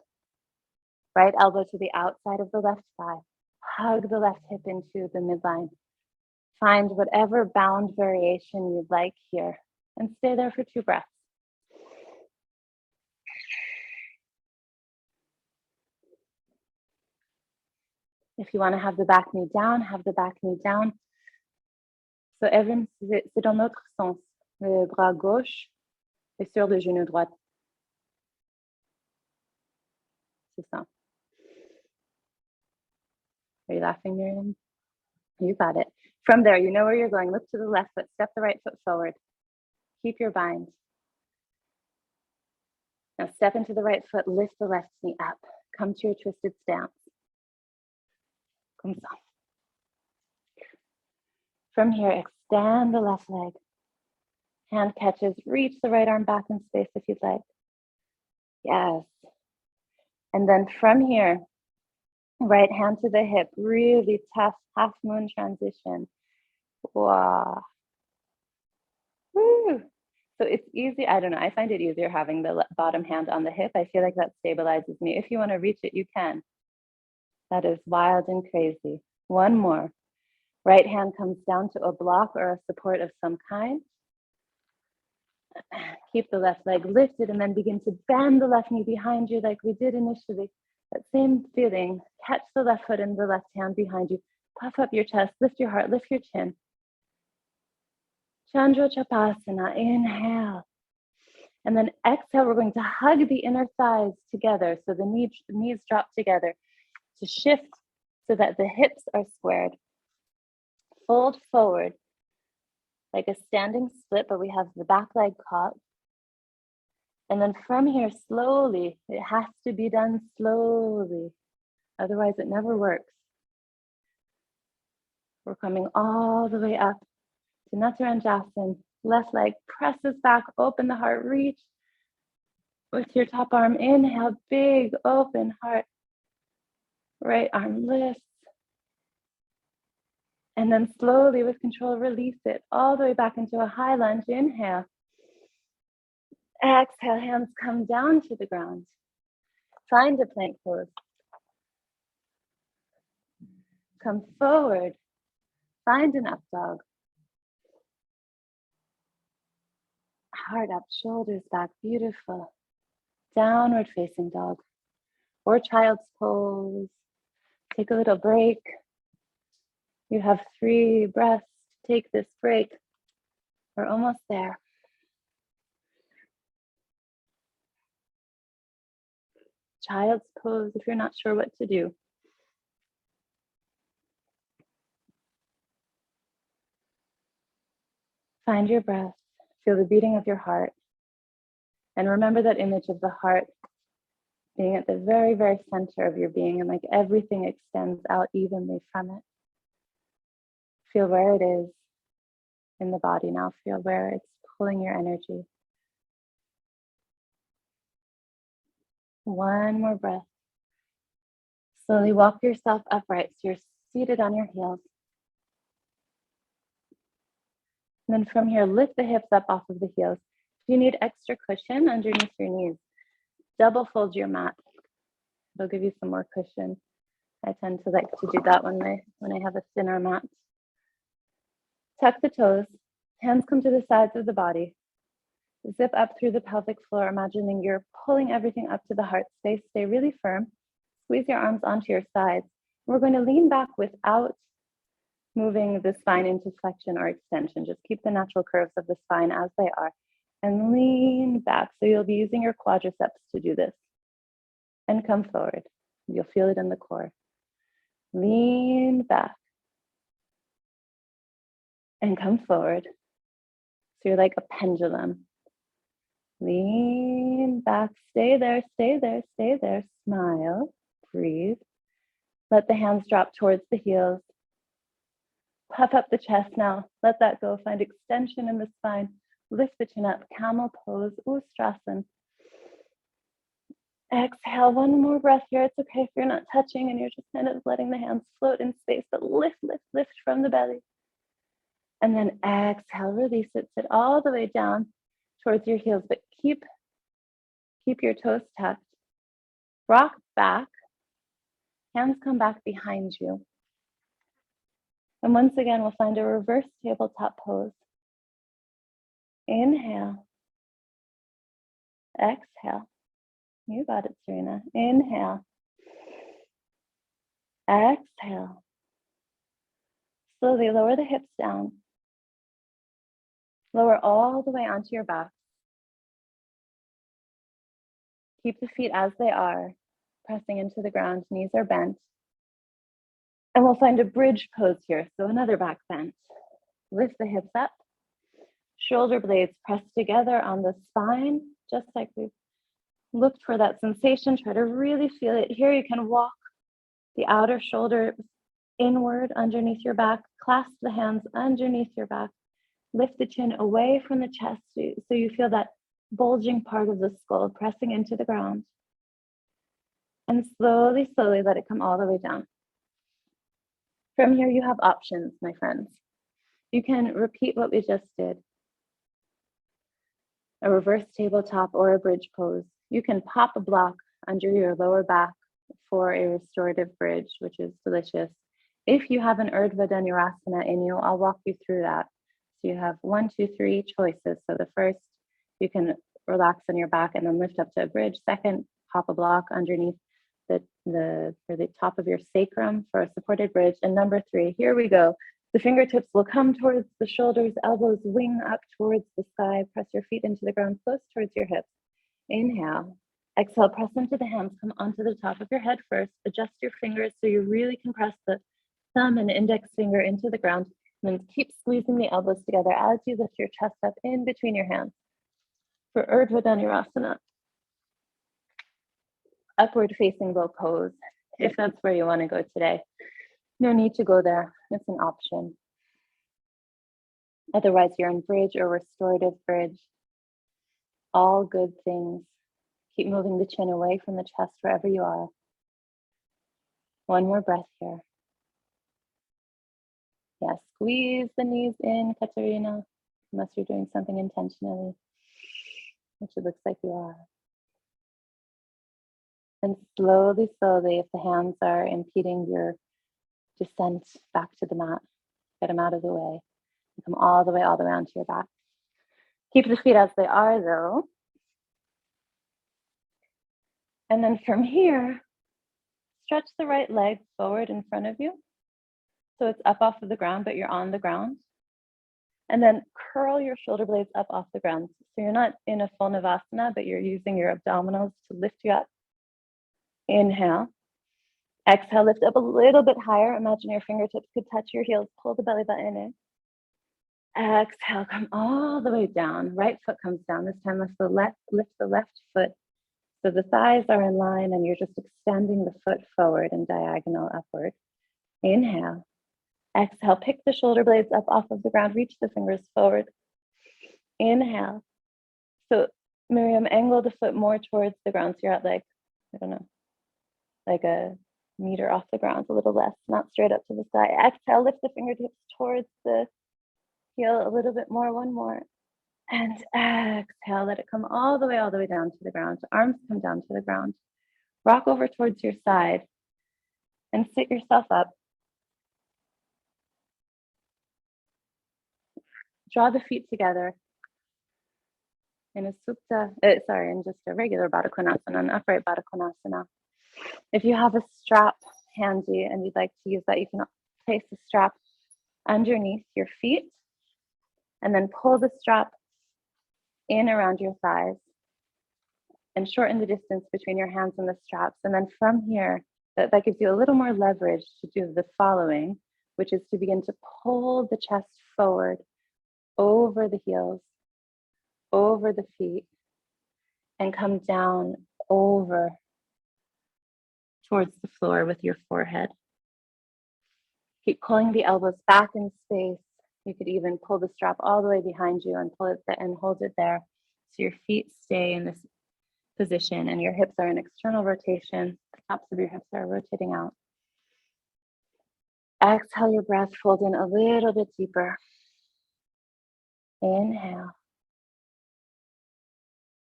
Speaker 1: Right elbow to the outside of the left thigh. Hug the left hip into the midline. Find whatever bound variation you'd like here and stay there for 2 breaths. If you want to have the back knee down, have the back knee down. So Evan, c'est dans l'autre sens. Le bras gauche est sur le genou droit. C'est ça. Are you laughing, Miriam? You got it. From there, you know where you're going. Look to the left foot, step the right foot forward. Keep your bind. Now step into the right foot, lift the left knee up. Come to your twisted stance. Comme ça. From here, extend the left leg. Hand catches, reach the right arm back in space if you'd like. Yes. And then from here, right hand to the hip, really tough half moon transition. Wow. Woo. So it's easy. I don't know. I find it easier having the bottom hand on the hip. I feel like that stabilizes me. If you want to reach it, you can. That is wild and crazy. One more. Right hand comes down to a block or a support of some kind. Keep the left leg lifted and then begin to bend the left knee behind you like we did initially. That same feeling. Catch the left foot and the left hand behind you. Puff up your chest, lift your heart, lift your chin. Chandra Chapasana, inhale. And then exhale, we're going to hug the inner thighs together. So the knees drop together to shift so that the hips are squared. Fold forward like a standing split, but we have the back leg caught. And then from here, slowly, it has to be done slowly. Otherwise, it never works. We're coming all the way up to Natarajanasana. Left leg presses back, open the heart, reach with your top arm. Inhale, big open heart. Right arm lifts. And then slowly with control, release it all the way back into a high lunge. Inhale. Exhale, hands come down to the ground. Find a plank pose. Come forward. Find an up dog. Heart up, shoulders back, beautiful. Downward facing dog or child's pose. Take a little break. You have 3 breaths. Take this break. We're almost there. Child's pose if you're not sure what to do. Find your breath. Feel the beating of your heart. And remember that image of the heart being at the very, very center of your being and like everything extends out evenly from it. Feel where it is in the body now. Feel where it's pulling your energy. One more breath. Slowly walk yourself upright so you're seated on your heels. And then from here, lift the hips up off of the heels. If you need extra cushion underneath your knees, double fold your mat. It'll give you some more cushion. I tend to like to do that when I have a thinner mat. Tuck the toes, hands come to the sides of the body. Zip up through the pelvic floor, imagining you're pulling everything up to the heart space. Stay really firm. Squeeze your arms onto your sides. We're going to lean back without moving the spine into flexion or extension. Just keep the natural curves of the spine as they are and lean back. So you'll be using your quadriceps to do this. And come forward. You'll feel it in the core. Lean back. And come forward. So you're like a pendulum. Lean back. Stay there, stay there, stay there. Smile. Breathe. Let the hands drop towards the heels. Puff up the chest now. Let that go. Find extension in the spine. Lift the chin up. Camel pose. Ustrasana. Exhale. One more breath here. It's okay if you're not touching and you're just kind of letting the hands float in space, but lift, lift, lift from the belly. And then exhale. Release it. Sit all the way down towards your heels, but keep your toes tucked. Rock back. Hands come back behind you. And once again, we'll find a reverse tabletop pose. Inhale. Exhale. You got it, Serena. Inhale. Exhale. Slowly lower the hips down. Lower all the way onto your back. Keep the feet as they are, pressing into the ground. Knees are bent. And we'll find a bridge pose here. So another back bend. Lift the hips up. Shoulder blades press together on the spine, just like we've looked for that sensation. Try to really feel it. Here you can walk the outer shoulder inward underneath your back. Clasp the hands underneath your back. Lift the chin away from the chest so you feel that bulging part of the skull pressing into the ground. And slowly, slowly let it come all the way down. From here, you have options, my friends. You can repeat what we just did. A reverse tabletop or a bridge pose. You can pop a block under your lower back for a restorative bridge, which is delicious. If you have an Urdhva Dhanurasana in you, I'll walk you through that. So you have 1, 2, 3 choices. So the first, you can relax on your back and then lift up to a bridge. Second, pop a block underneath the top of your sacrum for a supported bridge. And number 3, here we go. The fingertips will come towards the shoulders, elbows wing up towards the sky. Press your feet into the ground, close towards your hips. Inhale. Exhale, press into the hands, come onto the top of your head first. Adjust your fingers so you really can press the thumb and index finger into the ground. And then keep squeezing the elbows together as you lift your chest up in between your hands. For Urdhva Dhanurasana, upward facing bow pose, if that's where you want to go today. No need to go there, it's an option. Otherwise, you're in bridge or restorative bridge. All good things. Keep moving the chin away from the chest wherever you are. One more breath here. Yeah, squeeze the knees in, Katerina, unless you're doing something intentionally, which it looks like you are. And slowly, slowly, if the hands are impeding your descent back to the mat, get them out of the way. Come all the way onto your back. Keep the feet as they are, though. And then from here, stretch the right leg forward in front of you. So it's up off of the ground, but you're on the ground. And then curl your shoulder blades up off the ground. So you're not in a full Navasana, but you're using your abdominals to lift you up. Inhale. Exhale, lift up a little bit higher. Imagine your fingertips could touch your heels. Pull the belly button in. Exhale, come all the way down. Right foot comes down. This time lift the left foot. So the thighs are in line and you're just extending the foot forward and diagonal upward. Inhale. Exhale, pick the shoulder blades up off of the ground. Reach the fingers forward. Inhale. So Miriam, angle the foot more towards the ground. So you're at like, I don't know, like a meter off the ground, a little less, not straight up to the sky. Exhale, lift the fingertips towards the heel a little bit more, one more. And exhale, let it come all the way down to the ground. Arms come down to the ground. Rock over towards your side and sit yourself up. draw the feet together in a in just a regular Baddha Konasana, an upright Baddha Konasana. If you have a strap handy and you'd like to use that, you can place the strap underneath your feet and then pull the strap in around your thighs and shorten the distance between your hands and the straps. And then from here, that gives you a little more leverage to do the following, which is to begin to pull the chest forward over the heels, over the feet, and come down over towards the floor with your forehead. Keep pulling the elbows back in space. You could even pull the strap all the way behind you and pull it and hold it there. So your feet stay in this position and your hips are in external rotation. The tops of your hips are rotating out. Exhale your breath, fold in a little bit deeper. Inhale.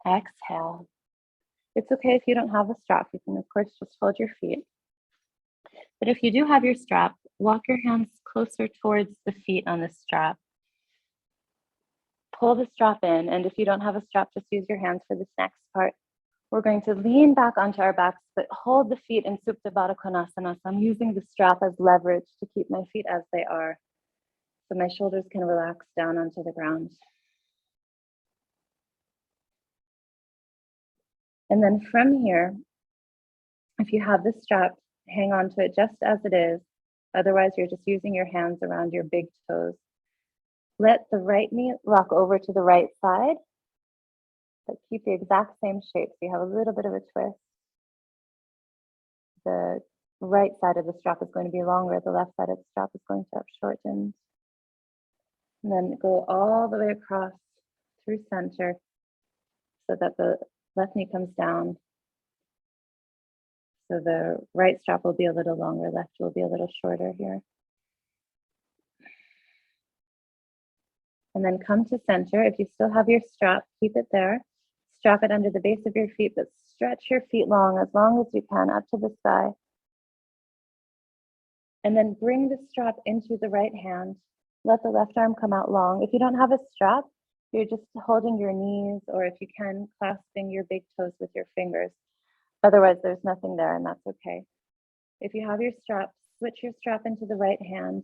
Speaker 1: Exhale. It's okay if you don't have a strap. You can, of course, just hold your feet. But if you do have your strap, walk your hands closer towards the feet on the strap. Pull the strap in, and if you don't have a strap, just use your hands for this next part. We're going to lean back onto our backs, but hold the feet in Supta Baddha Konasana. So I'm using the strap as leverage to keep my feet as they are, so my shoulders can relax down onto the ground. And then from here, if you have the strap, hang on to it just as it is. Otherwise, you're just using your hands around your big toes. Let the right knee rock over to the right side, but keep the exact same shape. So you have a little bit of a twist. The right side of the strap is going to be longer. The left side of the strap is going to have shortened. And then go all the way across through center so that the left knee comes down. So the right strap will be a little longer, left will be a little shorter here. And then come to center. If you still have your strap, keep it there. Strap it under the base of your feet, but stretch your feet long as you can up to the sky. And then bring the strap into the right hand. Let the left arm come out long. If you don't have a strap, you're just holding your knees, or if you can, clasping your big toes with your fingers. Otherwise, there's nothing there, and that's okay. If you have your strap, switch your strap into the right hand.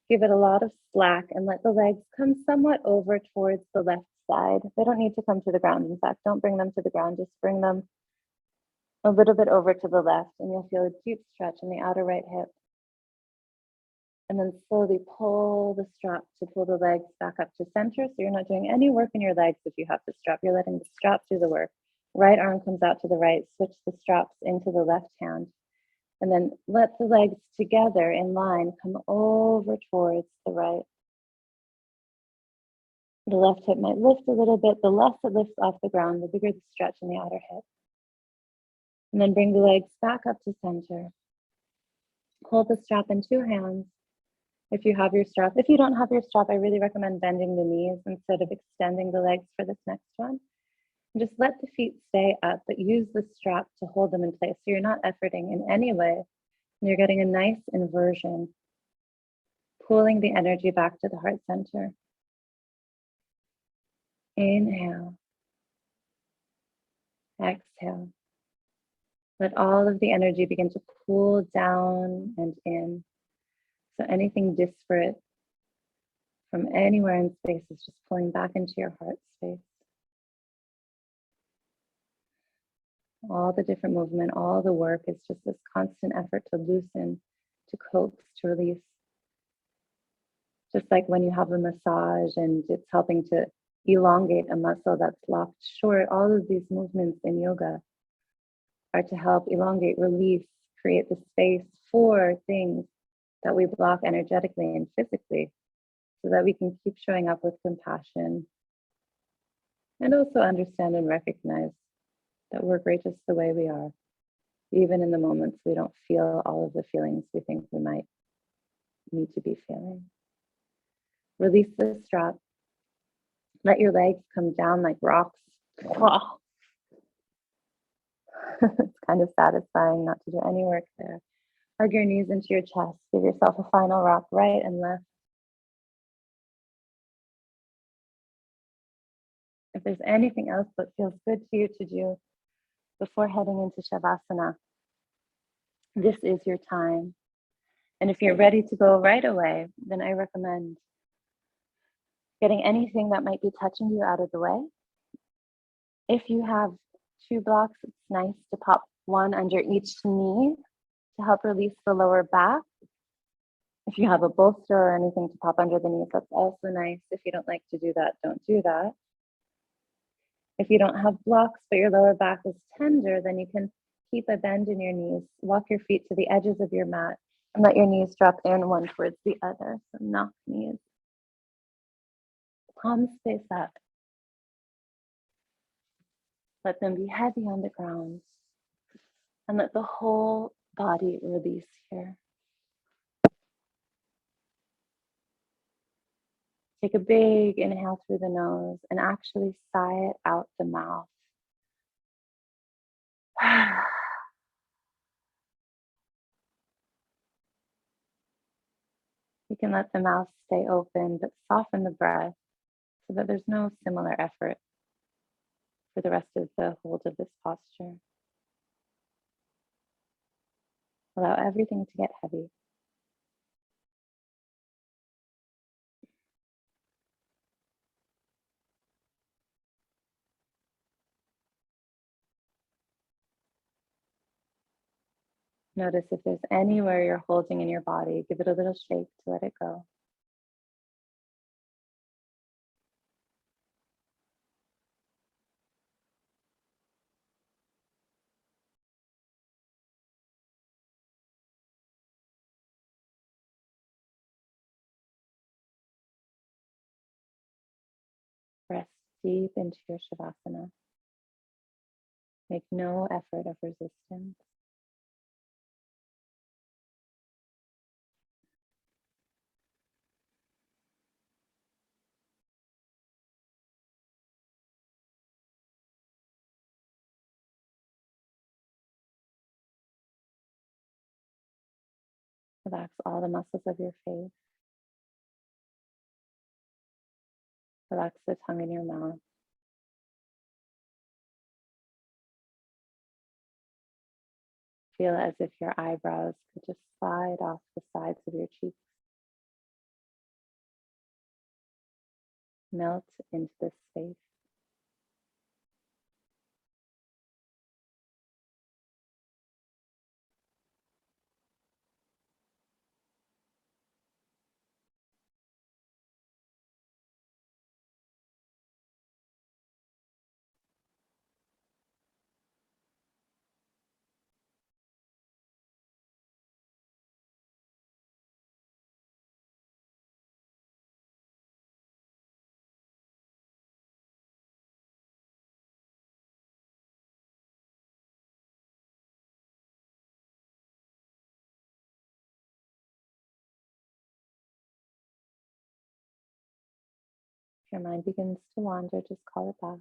Speaker 1: Give it a lot of slack and let the legs come somewhat over towards the left side. They don't need to come to the ground. In fact, don't bring them to the ground. Just bring them a little bit over to the left, and you'll feel a deep stretch in the outer right hip. And then slowly pull the strap to pull the legs back up to center. So you're not doing any work in your legs if you have the strap. You're letting the strap do the work. Right arm comes out to the right. Switch the straps into the left hand. And then let the legs together in line come over towards the right. The left hip might lift a little bit. The less it lifts off the ground, the bigger the stretch in the outer hip. And then bring the legs back up to center. Hold the strap in two hands. If you have your strap. If you don't have your strap, I really recommend bending the knees instead of extending the legs for this next one. And just let the feet stay up, but use the strap to hold them in place. So you're not efforting in any way. And you're getting a nice inversion, pulling the energy back to the heart center. Inhale. Exhale. Let all of the energy begin to pull down and in. So anything disparate from anywhere in space is just pulling back into your heart space. All the different movement, all the work is just this constant effort to loosen, to coax, to release. Just like when you have a massage and it's helping to elongate a muscle that's locked short, all of these movements in yoga are to help elongate, release, create the space for things that we block energetically and physically so that we can keep showing up with compassion and also understand and recognize that we're great just the way we are, even in the moments we don't feel all of the feelings we think we might need to be feeling. Release the strap. Let your legs come down like rocks. Wow. It's kind of satisfying not to do any work there. Hug your knees into your chest. Give yourself a final rock right and left. If there's anything else that feels good to you to do before heading into Shavasana, this is your time. And if you're ready to go right away, then I recommend getting anything that might be touching you out of the way. If you have 2 blocks, it's nice to pop one under each knee to help release the lower back. If you have a bolster or anything to pop under the knees, that's also nice. If you don't like to do that, don't do that. If you don't have blocks, but your lower back is tender, then you can keep a bend in your knees. Walk your feet to the edges of your mat and let your knees drop in one towards the other. So knock knees. Palms face up. Let them be heavy on the ground. And let the whole body release here. Take a big inhale through the nose and actually sigh it out the mouth. You can let the mouth stay open, but soften the breath so that there's no similar effort for the rest of the hold of this posture. Allow everything to get heavy. Notice if there's anywhere you're holding in your body, give it a little shake to let it go. Press deep into your Shavasana. Make no effort of resistance. Relax all the muscles of your face. Relax the tongue in your mouth. Feel as if your eyebrows could just slide off the sides of your cheeks. Melt into this space. If your mind begins to wander, just call it back.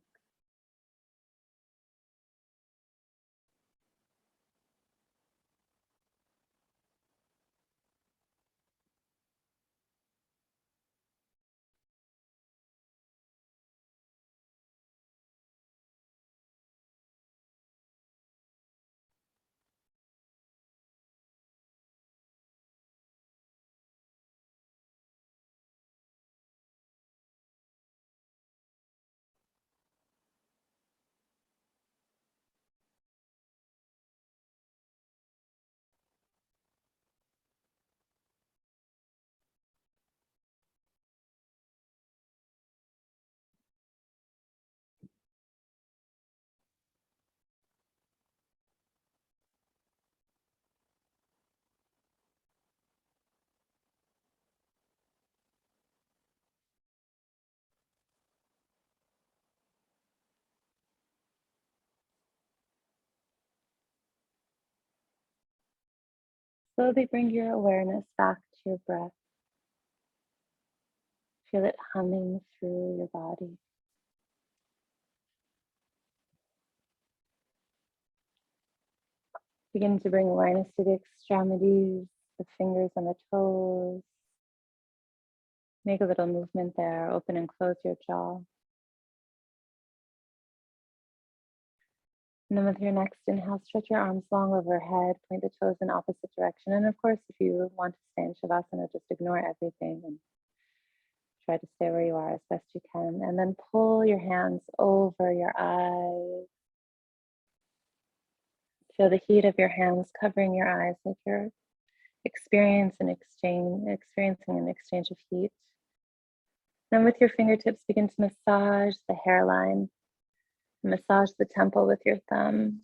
Speaker 1: Slowly bring your awareness back to your breath. Feel it humming through your body. Begin to bring awareness to the extremities, the fingers and the toes. Make a little movement there. Open and close your jaw. And then with your next inhale, stretch your arms long overhead, point the toes in opposite direction. And of course, if you want to stay in Shavasana, just ignore everything and try to stay where you are as best you can. And then pull your hands over your eyes. Feel the heat of your hands covering your eyes like you're experiencing an exchange of heat. Then with your fingertips, begin to massage the hairline. Massage the temple with your thumb.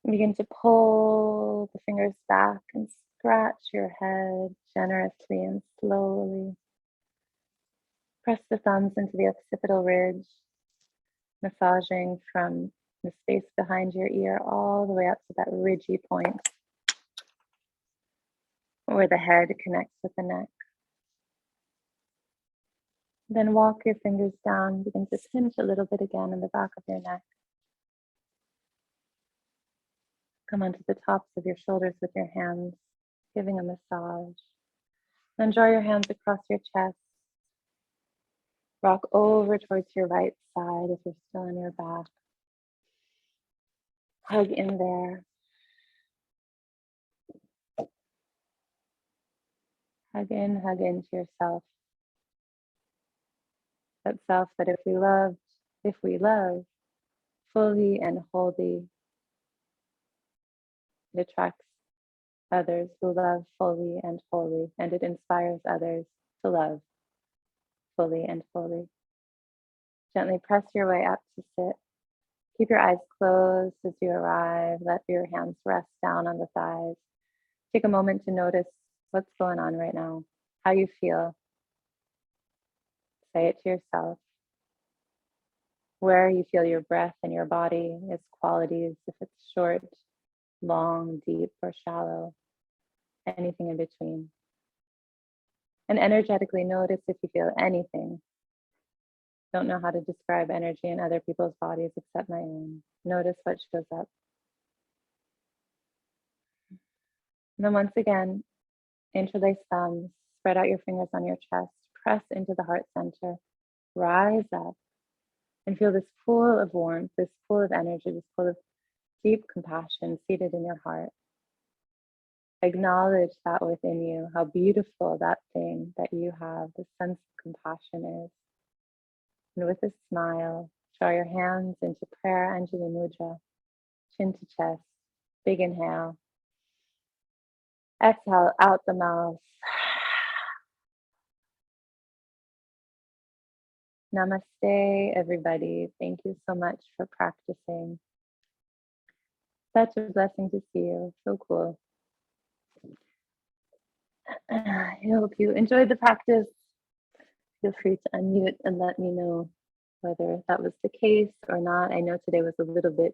Speaker 1: Begin to pull the fingers back and scratch your head generously and slowly. Press the thumbs into the occipital ridge, massaging from the space behind your ear all the way up to that ridgy point where the head connects with the neck. Then walk your fingers down, begin to pinch a little bit again in the back of your neck. Come onto the tops of your shoulders with your hands, giving a massage. Then draw your hands across your chest. Rock over towards your right side if you're still on your back. Hug in there. Hug into yourself. That self that if we love fully and wholly, it attracts others who love fully and wholly, and it inspires others to love fully and wholly. Gently press your way up to sit. Keep your eyes closed as you arrive. Let your hands rest down on the thighs. Take a moment to notice what's going on right now, how you feel. Say it to yourself. Where you feel your breath in your body, its qualities, if it's short, long, deep, or shallow, anything in between. And energetically notice if you feel anything. Don't know how to describe energy in other people's bodies except my own. Notice what shows up. And then once again, interlace thumbs, spread out your fingers on your chest, press into the heart center, rise up, and feel this pool of warmth, this pool of energy, this pool of deep compassion seated in your heart. Acknowledge that within you, how beautiful that thing that you have, the sense of compassion is. And with a smile, draw your hands into prayer Anjali Mudra, chin to chest, big inhale. Exhale out the mouth. Namaste, everybody. Thank you so much for practicing. Such a blessing to see you. So cool. I hope you enjoyed the practice. Feel free to unmute and let me know whether that was the case or not. I know today was a little bit